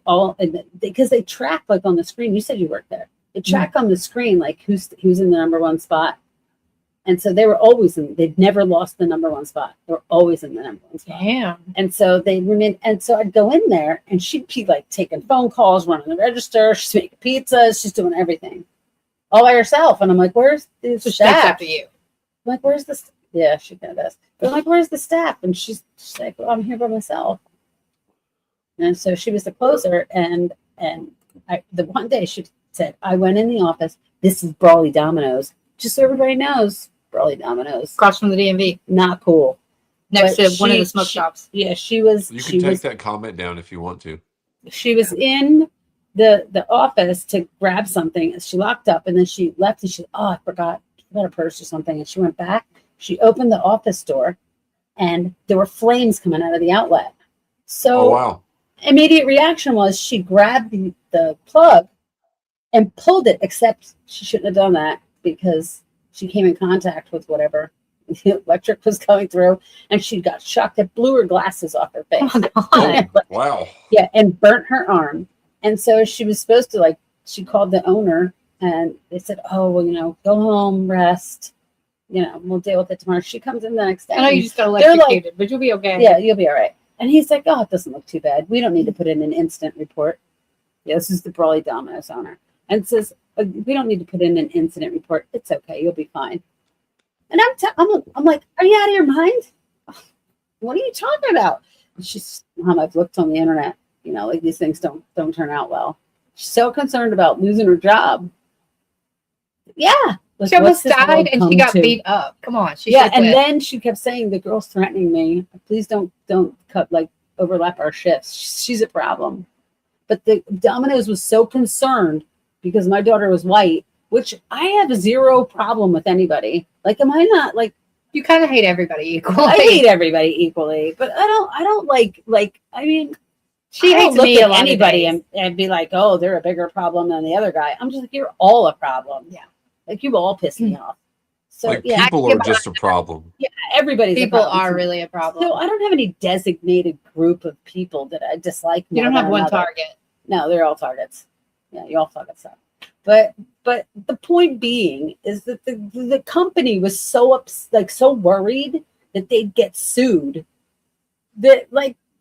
because they track like on the screen. You said you worked there. They track on the screen like who's in the number one spot. And so they were always they'd never lost the number one spot. They were always in the number one spot. Damn. And so they remained. And so I'd go in there, and she'd be like taking phone calls, running the register. She's making pizzas. She's doing everything all by herself. And I'm like, where's the So she takes staff? after you. I'm like, where's the? Yeah, she kind of does. But I'm like, where's the staff? And she's like, well, I'm here by myself. And so she was the closer, and the one day she said, I went in the office. This is Brawley Domino's. Just so everybody knows, Brawley Domino's, Across from the DMV. not cool. Next But to one of the she- smoke she- shops. Yeah, she was. You she can take was. that comment down if you want to. She was in the office to grab something. She locked up, and then she left, and I forgot her purse or something. And she went back. She opened the office door, and there were flames coming out of the outlet. So Oh wow. immediate reaction was she grabbed the plug and pulled it, except she shouldn't have done that because she came in contact with whatever the electric was going through, and she got shocked. It blew her glasses off her face. Oh, God. Wow. Yeah, and burnt her arm. And so she was supposed to like she called the owner and they said, oh, well, go home, rest. We'll deal with it tomorrow. She comes in the next day. I know you just got They're like- electrocuted, but you'll be okay. Yeah, you'll be all right. And he's like, oh, it doesn't look too bad. We don't need to put in an incident report. Yeah, this is the Brawley Domino's owner. And says, we don't need to put in an incident report. It's okay. You'll be fine. And I'm like, are you out of your mind? What are you talking about? And she's, Mom, I've looked on the internet. Like these things don't turn out well. She's so concerned about losing her job. Yeah. Like, She almost what's this world died and she come got to? beat up. Come on. She Yeah, should and quit. then she kept saying the girl's threatening me. Please don't cut overlap our shifts. She's a problem. But the Domino's was so concerned because my daughter was white, which I have zero problem with anybody. Like, am I not like You kind of hate everybody equally. I hate everybody equally, but I don't like I mean She I don't hates look me a at lot of anybody days. and be like, oh, they're a bigger problem than the other guy. I'm just like, you're all a problem. Yeah. Like you all piss me off. So Like yeah, people are just a problem. everybody's a People problem to are me. really a problem. So I don't have any designated group of people that I dislike. You more don't than have one another. target. No, they're all targets. Yeah, you all fucking suck. But the point being is that the company was so so worried that they'd get sued that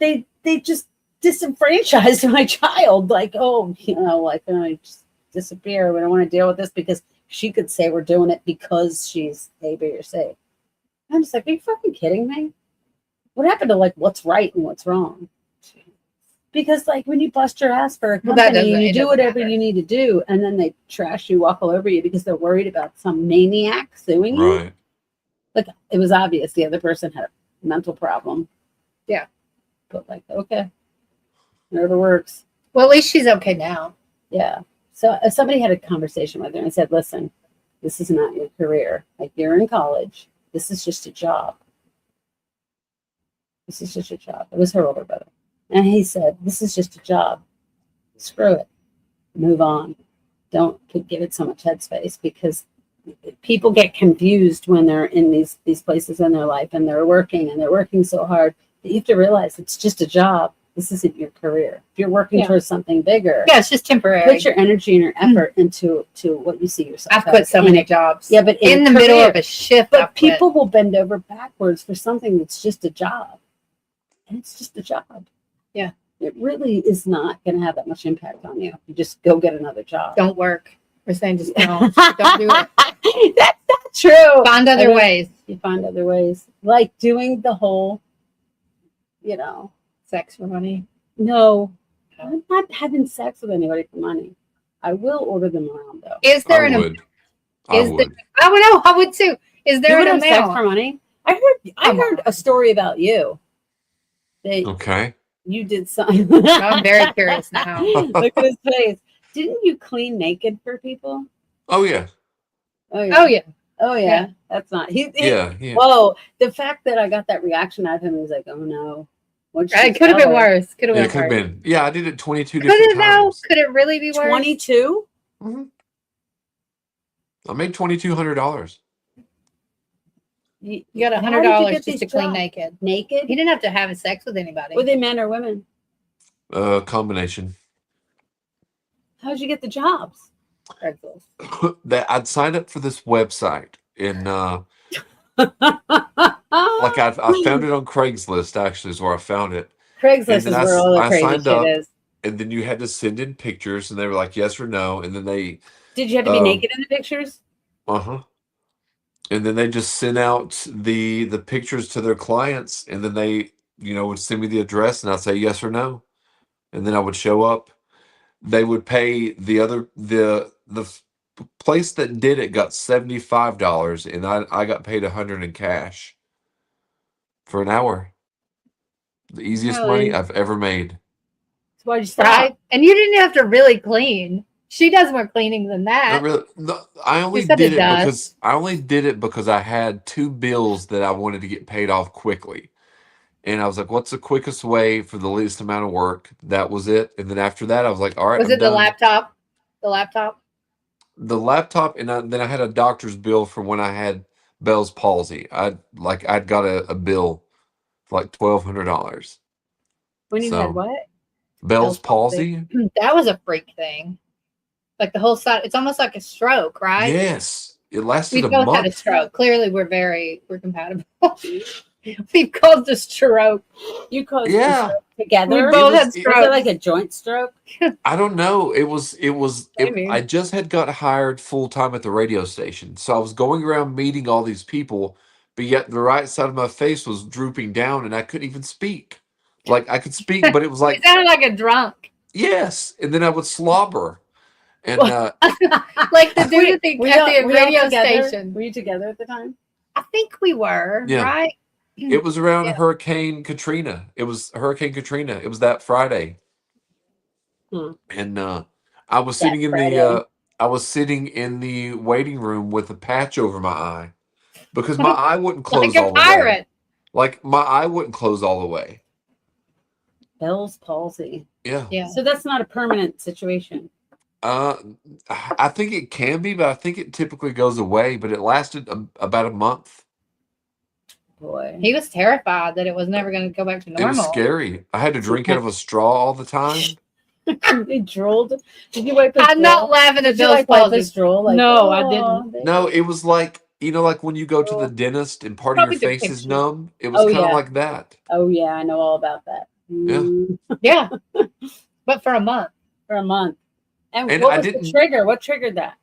they just disenfranchised my child. Like, oh, I just disappear. We don't want to deal with this because she could say we're doing it because she's A, B, or C. I'm just like, are you fucking kidding me? What happened to what's right and what's wrong? Because when you bust your ass for a Well, that company and you it do doesn't whatever matter. you need to do, and then they trash you, walk all over you because they're worried about some maniac suing you. Right. It was obvious the other person had a mental problem. Yeah. But okay, whatever works. Well, at least she's okay now. Yeah. So if somebody had a conversation with her and said, listen, this is not your career. You're in college. This is just a job. This is just a job. It was her older brother. And he said, this is just a job. Screw it. Move on. Don't give it so much headspace because people get confused when they're in these places in their life and they're working so hard that you have to realize it's just a job. This isn't your career. If you're working Yeah. towards something bigger, Yeah, it's just temporary. put your energy and your effort into what you see yourself. I've quit as. so And many jobs. Yeah, but in a the middle career. of a shift, But I've quit. people will bend over backwards for something that's just a job. And it's just a job. Yeah. It really is not going to have that much impact on you. You just go get another job. Don't work. We're saying just don't. Don't do it. That's not true. Find I other don't- ways. You find other ways. Like doing the whole, Sex for money. no, I'm not having sex with anybody for money. I will order them around though. Is there I an? would. I Is there- would. I would know. I would too. Is You there would an have sex for amount? money? I Come heard on. a story about you. That Okay. you did something. I'm very curious now. Look at his face. Didn't you clean naked for people? Oh yeah. Oh yeah. Oh yeah. Oh yeah. Yeah. That's not. He. Yeah. Yeah. Whoa! The fact that I got that reaction out of him, he was like, "Oh no." What'd she It could have tell been her? worse. Could have Yeah, been it could have worse. been. Yeah, I did it 22 Could different it now? times. Could it really be worse? 22. Mhm. I made $2,200. You got How did you $100 get just these to clean jobs? naked. Naked? He didn't have to have sex with anybody. Were they men or women? Combination. How'd you get the jobs? Craigslist. That I'd signed up for this website and like I found it on Craigslist. Actually, is where I found it. Craigslist And is then where all the I crazy signed shit up. is. And then you had to send in pictures, and they were like yes or no, and then they Did you have to be Um, naked in the pictures? and then they just sent out the pictures to their clients, and then they would send me the address, and I'd say yes or no, and then I would show up. They would pay the place that did it got $75, and I got paid $100 in cash for an hour. The easiest money Really? I've ever made. So why'd you stop? Right? And you didn't have to really clean. She does more cleaning than that. Not really. No, I only said did it it does. because I had two bills that I wanted to get paid off quickly. And I was like, what's the quickest way for the least amount of work? That was it. And then after that, I was like, all right, Was I'm it the done. laptop? The laptop? The laptop, and then I had a doctor's bill from when I had Bell's palsy. I'd got a bill for like $1,200. When you So- had what? Bell's Bell's palsy. palsy? That was a freak thing. Like the whole side. It's almost like a stroke, right? Yes, it lasted We a both had a month. stroke. Clearly, we're compatible. We've caused a stroke. You caused Yeah. the stroke together. We both had Was strokes. it like a joint stroke? I don't know. Maybe. I just had got hired full time at the radio station. So I was going around meeting all these people, but yet the right side of my face was drooping down and I couldn't even speak. Like I could speak, but it was You like, sounded like a drunk. yes. And then I would slobber. And Like the dude at the Were y'all radio together? station. Were you together at the time? I think we were, Yeah. right? it was around Yeah. Hurricane Katrina. It was Hurricane Katrina. It was that Friday. Hmm. And I was That sitting in Friday. I was sitting in the waiting room with a patch over my eye because my eye wouldn't close Like a all the way. pirate. Like my eye wouldn't close all the way. Bell's palsy. Yeah. Yeah. So that's not a permanent situation. I think it can be, but I think it typically goes away. But it lasted about a month. Boy. He was terrified that it was never going to go back to It was normal. scary. I had to drink out of a straw all the time. He drooled. Did you wipe his I'm drool? not laughing at Did you Bill's like wipe palsy. his drool? Like, No, I "Oh, didn't." baby." No, it was like, like when you go to the dentist and part of Probably your took face is pictures. numb. It was Oh, kind of yeah. like that. Oh yeah, I know all about that. Mm, Yeah. But for a month. for a month. And And what I was didn't- the trigger? What triggered that?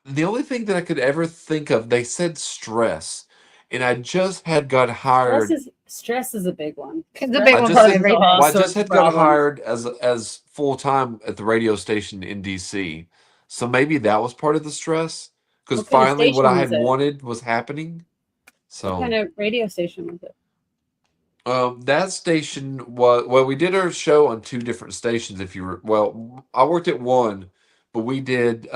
The only thing that I could ever think of, they said stress, and I just had got hired. Stress is a big one. It's a big I one just for said- everything. all Well, I sorts just of had got problems. hired as full time at the radio station in DC, so maybe that was part of the stress because What kind of finally what I station had was it? wanted was happening. So What kind of radio station was it? that station was we did our show on two different stations. If you were I worked at one, but we did.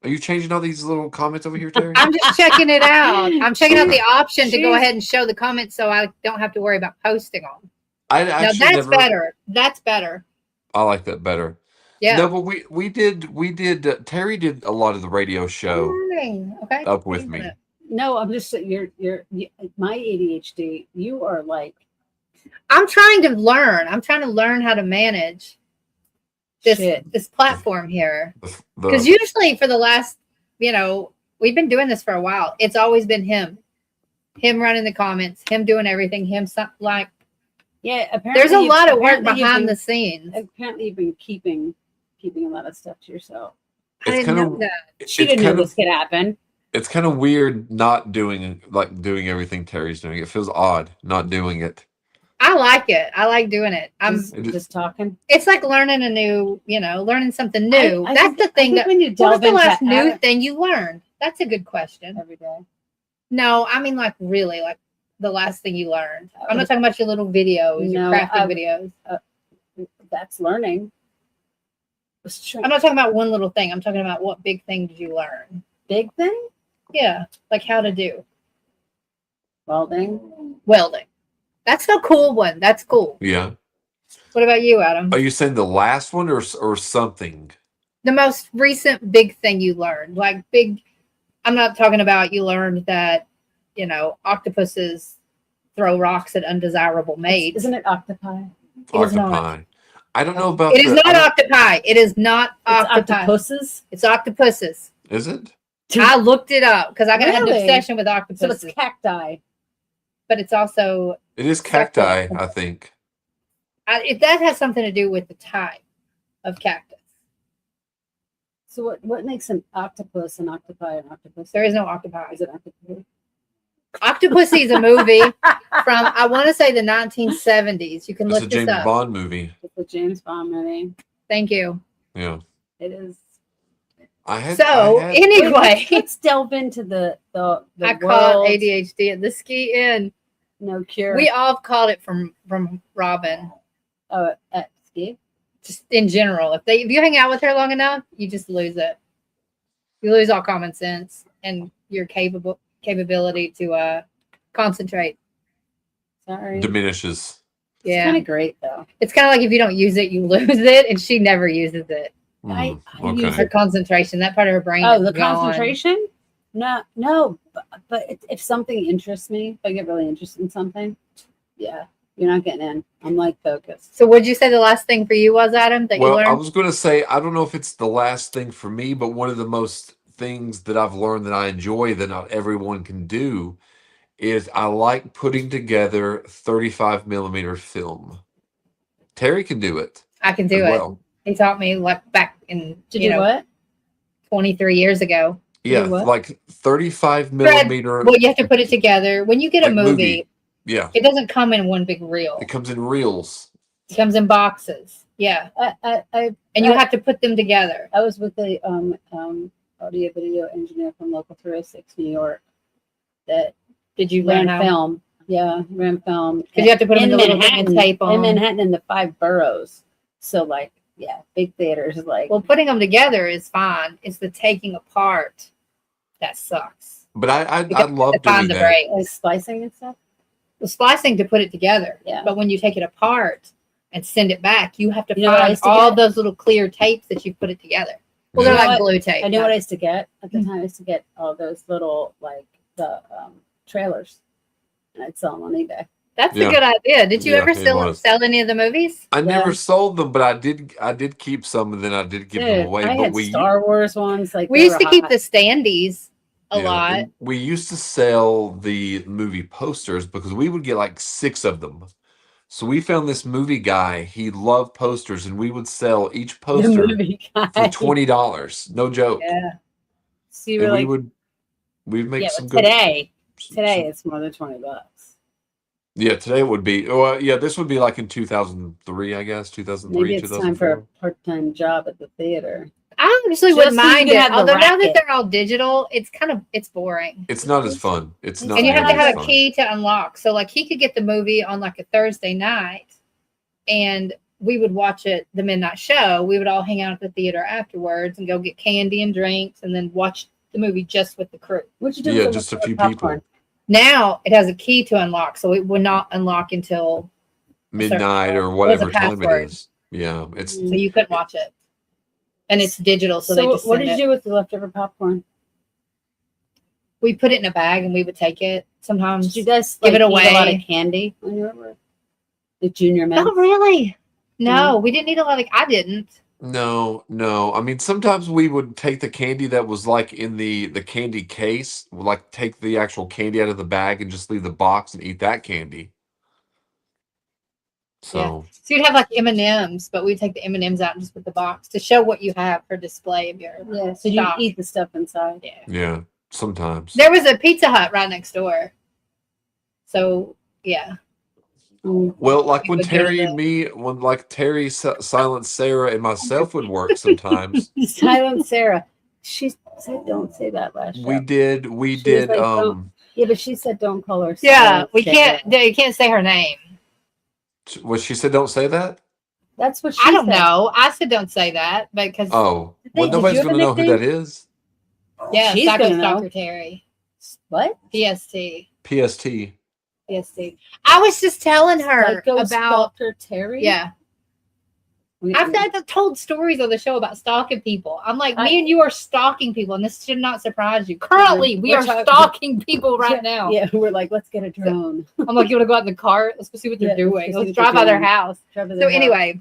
Are you changing all these little comments over here, Terry? I'm just checking it out. I'm checking out Okay. the option to go She's- ahead and show the comments so I don't have to worry about posting them. I No, actually that's never. better. That's better. I like that better. Yeah. No, but we did. Terry did a lot of the radio show Okay. up with me. No, I'm just you, my ADHD. You are like I'm trying to learn. I'm trying to learn how to manage shit. this platform here. The- Because usually for the last, we've been doing this for a while. It's always been him running the comments, him doing everything, like. Yeah, apparently There's a lot of work apparently you've behind been- the scenes. Apparently, you've been keeping a lot of stuff to yourself. I It's didn't kind know of that. She it's didn't know kind this of could happen. it's kind of weird not doing everything Terry's doing. It feels odd not doing it. I like it. I like doing it. Just talking. It's like learning a new, learning something new. I That's think- the thing. I think when you What delve was the into last new art thing you learned? That's a good question. every day, No, I mean like really like the last thing you learned. I'm not talking about your little videos, your No, crafting videos. that's learning. I'm not talking about one little thing. I'm talking about what big thing did you learn? Big thing. Yeah, like how to do Welding. welding. That's a cool one. That's cool. Yeah. What about you, Adam? Are you saying the last one or something? The most recent big thing you learned, like big. I'm not talking about you learned that, octopuses throw rocks at undesirable mates. Isn't it octopi? It is not. Octopi. I don't know about It is the- I not don't- octopi. It is not It's octopi. octopuses. It's octopuses. Is it? I looked it up because I got an Really? obsession with So octopuses. it's cacti. But it's also It is cacti, I think. if that has something to do with the type of cactus. So what makes an octopus an octopi an octopus? There is no octopi. Is it octopus? Octopussy is a movie from I want to say the 1970s. You can It's a look this James up. Bond movie. It's a James Bond movie. Thank you. Yeah. It is. So anyway, Let's delve into the I call world. it ADHD at the ski in. No cure. We all called it from Robin. At ski. Just in general, if you hang out with her long enough, you just lose it. You lose all common sense and your capability to concentrate. Sorry. diminishes. It's Yeah, kind of great though. it's kind of like if you don't use it, you lose it, and she never uses it. I Okay. use Her concentration, that part of her brain. Oh, is the gone. concentration? No. But if something interests me, if I get really interested in something, yeah, You're not getting in. I'm like focused. So what'd you say the last thing for you was, Adam, that you Well, I learned? was going to say, I don't know if it's the last thing for me, but one of the most things that I've learned that I enjoy that not everyone can do is I like putting together 35 millimeter film. Terry can do it I can as do it. well. He taught me like back in To do what? 23 years ago. Yeah, what? like 35 Fred, millimeter well, you have to put it together. When you get a like movie, Yeah, it doesn't come in one big reel. it comes in reels. It comes in boxes. Yeah. And you have to put them together. I was with the audio video engineer from Local 306 New York that Did you ran learn how? film. Yeah, ran film. Because you have to put them in in the little thing and tape in on. Manhattan in the 5 boroughs. So like, yeah, big theaters like. Well, putting them together is fine. It's the taking apart that sucks. But I Because love to find doing the that. break. Like splicing and stuff. The splicing to put it together. Yeah. But when you take it apart and send it back, you have to You know what I find used to all get? those little clear tapes that you put it together. Well, Yeah. they're You know like what? glue tape. I knew what I used to get at the time. I used to get all those little like the trailers, and I'd sell them on eBay. That's Yeah. a good idea. Did you Yeah, ever it was. sell any of the movies? I never Yeah. sold them, but I did keep some, and then I did give them Dude, away. I But had Star Wars ones. Like We they used were to keep hot. the standees a yeah, lot. and we used to sell the movie posters because we would get like 6 of them. So we found this movie guy. He loved posters, and we would sell each The poster movie for guy. $20. No joke. Yeah. So you were And like, we'd make yeah, some but good. today some- it's more than $20. Yeah, today would be. Well, yeah, this would be like in 2003, I guess. 2003, Maybe it's time for a 2004. part-time job at the theater. I honestly Just wouldn't so you mind can it. have the Although now that racket. they're all digital, it's boring. It's not as fun. It's not. And you have to nearly as have a fun. key to unlock. So like he could get the movie on like a Thursday night and we would watch it the midnight show. We would all hang out at the theater afterwards and go get candy and drinks and then watch the movie just with the crew. What'd you do? Yeah, with the just a leftover few popcorn? Now it has a key to unlock, so it would not unlock until Midnight or It was a whatever time it password. is. Yeah, it's so you couldn't watch it. And it's digital, so, they So just what send did it. you do with the leftover popcorn? We put it in a bag and we would take it. Sometimes Did you guys Give like, it eat a lot away. of candy when you were with the junior men? not really. No, we didn't eat a lot of I didn't. no. I mean, sometimes we would take the candy that was like in the candy case, like take the actual candy out of the bag and just leave the box and eat that candy. So So you'd have like M&Ms, but we'd take the M&Ms out and just put the box to show what you have for display of your Yeah, so you stock. eat the stuff inside. Yeah. yeah, sometimes. There was a Pizza Hut right next door. So yeah. Mm. Well, like We when would go to Terry and the- me, when like Terry, Silent Sarah, and myself would work sometimes. Silent Sarah. She said, "Don't say that last show." We did. She was like, Yeah, but she said, "Don't call her." Yeah, Silent we Sarah." can't you can't say her name. What she said, don't say that. That's what she I don't said. know. I said don't say that because Oh, Did well, you nobody's have a gonna know who nickname? that is. yeah, She's Psycho gonna know. Stalker Terry. What? PST. PST. PST. I was just telling her Psycho about Stalker Terry. yeah. I've told stories on the show about stalking people. I'm like, me and you are stalking people, and this should not surprise you. Currently, we We're are talking- stalking people right now. Yeah, we're like, let's get a drone. I'm like, you want to go out in the car? Let's go see what they're Yeah, let's go doing. see Let's what drive they're by their doing. house. Trevor the So dog. anyway,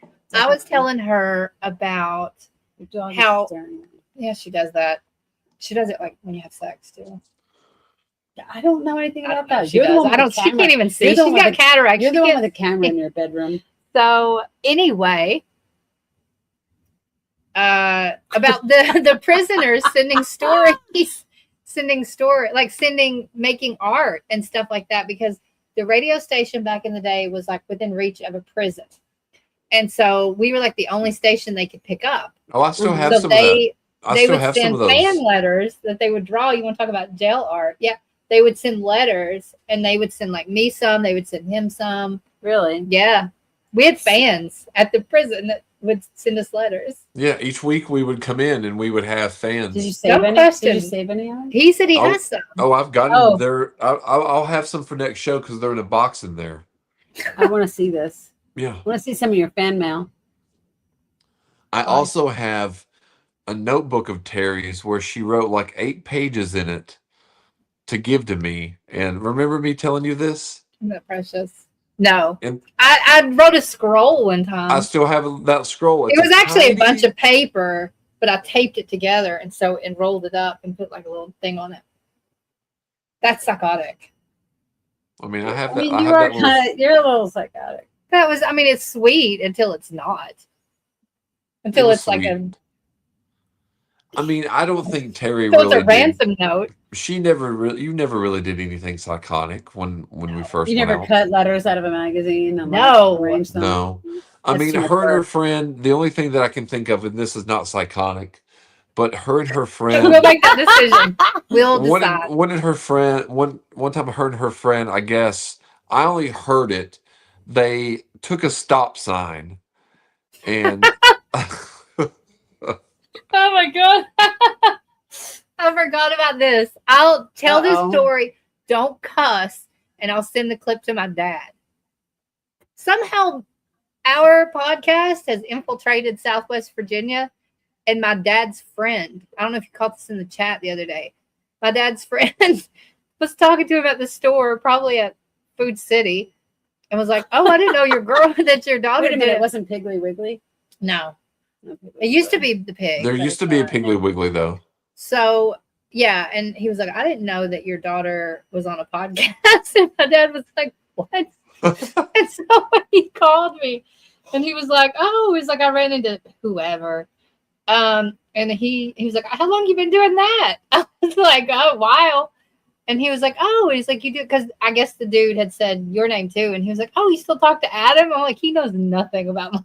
I Psycho was Stalker. telling her about The dog is how- staring at me. yeah, she does that. She does it like when you have sex too. Yeah, I don't know anything I don't about know. that. She You're the does. one I with don't. the She camera. can't even see. You're She's the one got with cataract. You're She the one can't- with the camera in your bedroom. So anyway, about the prisoners making art and stuff like that, because the radio station back in the day was like within reach of a prison, and so we were like the only station they could pick up. Oh, I still have So some of that. I they still would have some send of those. fan letters that they would draw. You want to talk about jail art? Yeah, they would send letters, and they would send like me some. They would send him some. Really? Yeah, we had fans at the prison that would send us letters. Yeah, each week we would come in and we would have fans. Did you save No any? question. Did you save any of them? He said he Oh. has some. Oh, I've got them. Oh. I'll have some for next show because they're in a box in there. I want to see this. Yeah. I want to see some of your fan mail. I also have a notebook of Terry's where she wrote like 8 pages in it to give to me. And remember me telling you this? Isn't that precious? No. And I wrote a scroll one time. I still have that scroll. It It's was actually a bunch tiny- of paper, but I taped it together and rolled it up and put like a little thing on it. That's psychotic. I mean, I have I that. mean, I you have are that little. kind of, you're a little psychotic. That was, I mean, it's sweet until it's not. Until was it's like a, sweet. I mean, I don't think Terry until it's really a ransom note. She never really. You never really did anything psychotic when we first You went never out. cut letters out of a magazine and No. like, arrange them. No. I That's mean, too much her and her work. friend. The only thing that I can think of, and this is not psychotic, but her and her We'll friend. make that decision. We'll decide. One of her friend one time her and her friend, I guess I only heard it. They took a stop sign and Oh my god. I forgot about this. I'll tell Uh-oh. this story. Don't cuss, and I'll send the clip to my dad. Somehow our podcast has infiltrated Southwest Virginia, and my dad's friend. I don't know if you caught this in the chat the other day. My dad's friend was talking to him at the store, probably at Food City, and was like, "Oh, I didn't know your girl that your daughter Wait a minute, did." it wasn't Piggly Wiggly? No, No, Piggly it used to Wiggly. be the pig. there used to be a Piggly Wiggly though. So yeah, and he was like, "I didn't know that your daughter was on a podcast." And my dad was like, "What?" And so he called me, and he was like, "Oh," he's like, "I ran into whoever." And he was like, "How long you been doing that?" I was like, "Oh, a while." And he was like, "Oh," he's like, "You do," because I guess the dude had said your name too, and he was like, "Oh, you still talk to Adam?" I'm like, he knows nothing about my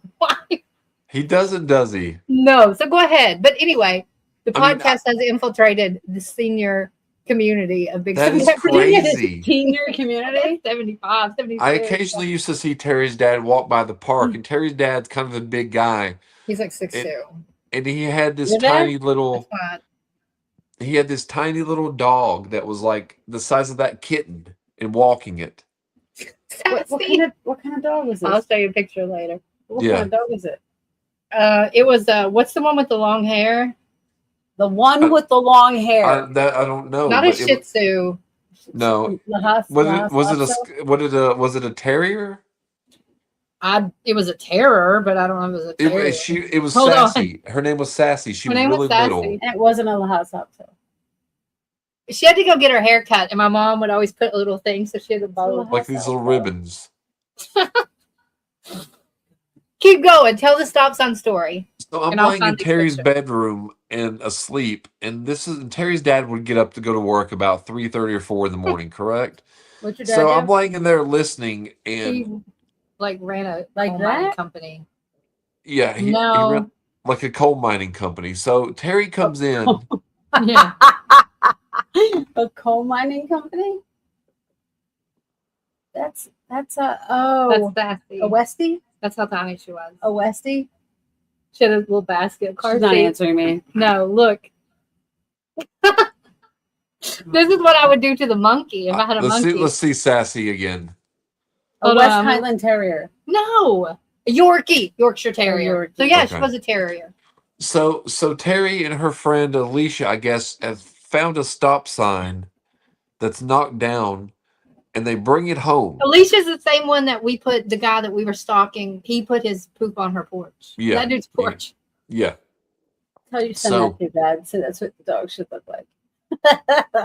life. He doesn't, does he? No, so go ahead. But anyway, the I mean, podcast has infiltrated the senior community of Big That is City. crazy. Senior community? 75, 76. I occasionally used to see Terry's dad walk by the park, and Terry's dad's kind of a big guy, He's like 6'2". and he had this Your dad? tiny little. That's fine. He had this tiny little dog that was like the size of that kitten and walking it. What kind of dog was I'll this? show you a picture later. What Yeah. kind of dog is it? It was what's the one with the long hair? The one with the long hair. I don't know. Not a but Shih Tzu. No. Lhasa- Was it a terrier? It was a terror, but I don't know if it was a terrier. It was Hold on. Sassy. Her name was Sassy. She Her was name really was Sassy. little. And it wasn't a Lhasa Apso. She had to go get her hair cut, and my mom would always put a little thing, so she had a bow. Like these little ribbons. Keep going. Tell the stop sign story. So I'm And I'll laying in find the Terry's picture. bedroom and asleep, and Terry's dad would get up to go to work about 3:30 or 4 in the morning, correct? What's your dad So do? I'm laying in there listening, and He like ran a Like coal mining that? company. yeah, he No. ran like a coal mining company. So Terry comes in. Yeah. A coal mining company? That's a That's sassy. a Westie? That's how tiny she was. A Westie? She had a little basket car She's not seat. answering me. No, look. This is what I would do to the monkey if I had a monkey. Let's see Sassy again. A Hold West on. Highland Terrier. No, a Yorkie, Yorkshire Terrier. Yorkie. So yeah, she Okay. was a terrier. So Terry and her friend Alicia, I guess, have found a stop sign that's knocked down, and they bring it home. Alicia's the same one that we put. The guy that we were stalking, he put his poop on her porch. Yeah. That dude's porch. Yeah. Tell you send So- that to your dad. So that's what the dog should look like.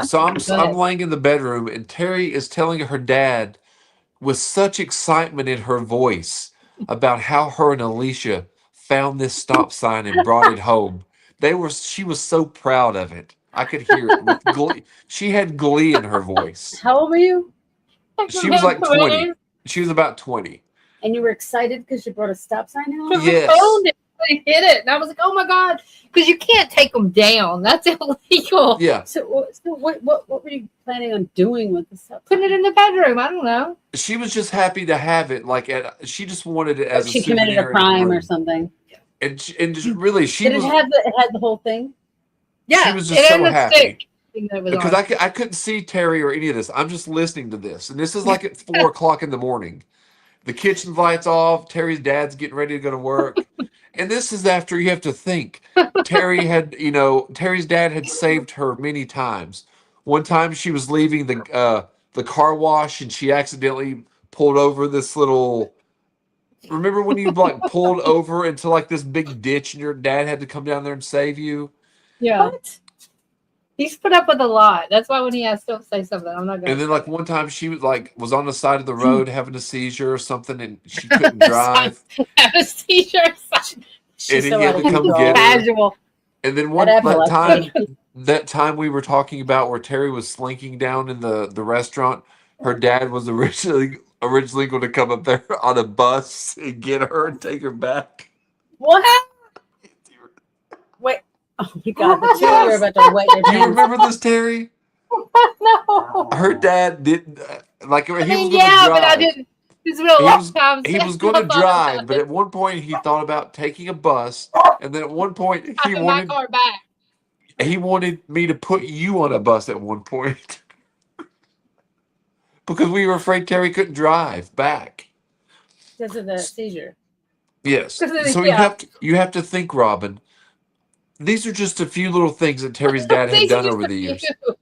So I'm Go ahead. laying in the bedroom, and Terry is telling her dad with such excitement in her voice about how her and Alicia found this stop sign and brought it home. She was so proud of it. I could hear it with glee. She had glee in her voice. How old were you? She was like 20. She was about 20. And you were excited because you brought a stop sign home? Yes. Found it. They hit it, and I was like, "Oh my god!" Because you can't take them down. That's illegal. Yeah. So what were you planning on doing with the stop sign? Putting it in the bedroom. I don't know. She was just happy to have it. She just wanted it as She a committed souvenir a in her crime or room. something. And just really, she Did was it have the whole thing? Yeah, was just it so had the happy. stick thing that was because on. I couldn't see Terry or any of this. I'm just listening to this, and this is like at 4 o'clock in the morning. The kitchen lights off. Terry's dad's getting ready to go to work, and this is after you have to think. Terry's dad had saved her many times. One time she was leaving the car wash, and she accidentally pulled over this little. Remember when you like pulled over into like this big ditch and your dad had to come down there and save you? Yeah. What? He's put up with a lot. That's why when he asked, don't say something. I'm not going And then like one time she was on the side of the road having a seizure or something and she couldn't drive. have a seizure. She's And so he had out to of come control. get her. Casual. And then That that time we were talking about where Terry was slinking down in the restaurant, her dad was originally going to come up there on a bus and get her and take her back. What? Wait. Oh my God. The two of you are about to wet your Do you pants. remember this, Terry? No. Her dad didn't like he I was mean, going to yeah, drive. but I didn't. This has been a He long was time. he since was going to I thought drive, about but it. at one point he thought about taking a bus, and then at one point Taking my car back. he wanted me to put you on a bus at one point because we were afraid Terry couldn't drive back. Because of the seizure. Yes. Because of the- So yeah. you have to think, Robin. These are just a few little things that Terry's dad had These are done just over a the years. few.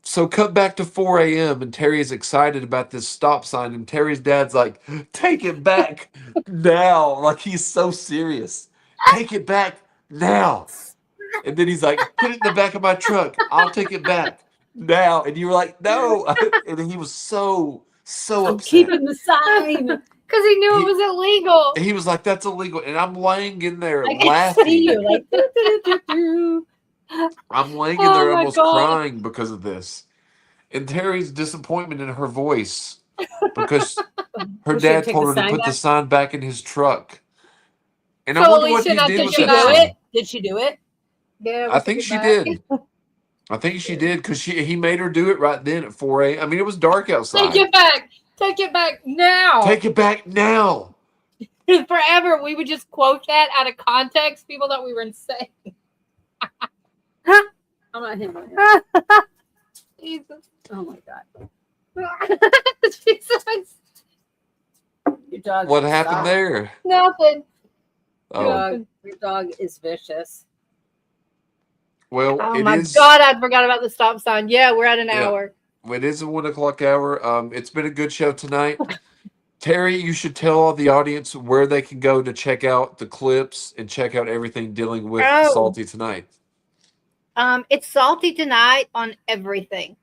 So cut back to 4 a.m. and Terry is excited about this stop sign, and Terry's dad's like, "Take it back now!" Like he's so serious. Take it back now. And then he's like, "Put it in the back of my truck. I'll take it back now." And you were like, "No!" And he was so I'm upset. keeping the sign. Because he knew He- it was illegal. He was like, "That's illegal," and I'm laying in there I can see laughing. you like. "Doo, doo, doo, doo." I'm laying in Oh there my almost God. crying because of this. And Terry's disappointment in her voice because her We should dad take told the her to sign put the back? sign back in his truck. And I So wonder we what should he not did take with Did she it that do back. sign. it? Did she do it? Yeah, I think she did. I think she did because he made her do it right then at 4 a.m. I mean, it was dark outside. Take it back. Take it back now. Take it back now. Forever, we would just quote that out of context. People thought we were insane. I'm not him. Jesus. Oh my God. Jesus. Your dog. What happened there? Nothing. Oh, Your dog is vicious. well, Oh it my is. God, I forgot about the stop sign. Yeah, we're at an Yeah. hour. It is a 1 o'clock hour. It's been a good show tonight. Terry, you should tell all the audience where they can go to check out the clips and check out everything dealing with Oh. Salty Tonight. It's Salty Tonight on everything.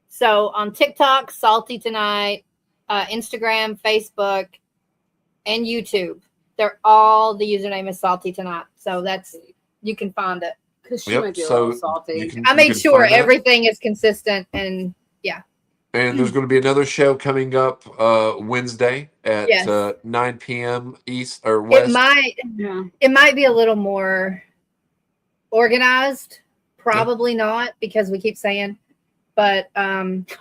So on TikTok, Salty Tonight, Instagram, Facebook, and YouTube. They're all the username is Salty Tonight. So that's you can find it. Because she Yep, might be a so little salty. I you made can sure find that. everything is consistent and And there's going to be another show coming up Wednesday at Yes. 9 p.m. East or West. Yeah. it might be a little more organized. Probably not because we keep saying. But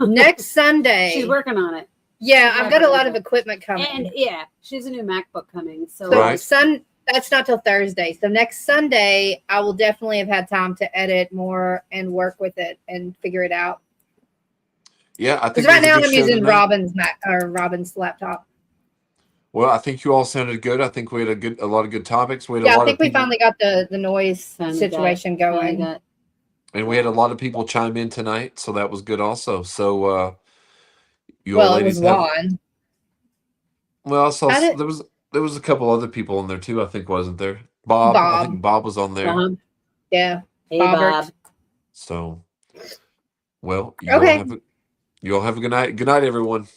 next Sunday, She's working on it. yeah, she's I've got a lot of working. equipment coming. And yeah, she's a new MacBook coming. So So Right. that's not till Thursday. So next Sunday, I will definitely have had time to edit more and work with it and figure it out. Yeah, I think Because right it was a now good I'm show using tonight. Robin's laptop. Well, I think you all sounded good. I think we had a lot of good topics. We had a Yeah, lot I think of we people, finally got the noise Finally situation finally going. got- and we had a lot of people chime in tonight, so that was good also. So you all Well, it ladies was have. Juan. Well, I saw How did- there was a couple other people in there too. I think wasn't there? Bob. I Bob. think Bob was on there. Yeah. Hey, Robert. Bob. So, well, Okay. you all have a good night. Good night, everyone.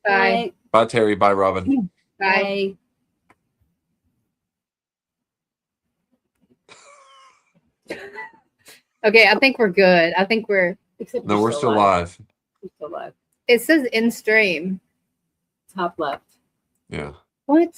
Bye. Bye, Terry. Bye, Robin. Bye. Okay, I think we're good. I think Except No, you're we're still live. You're still live. it says in stream. Top left. Yeah. What?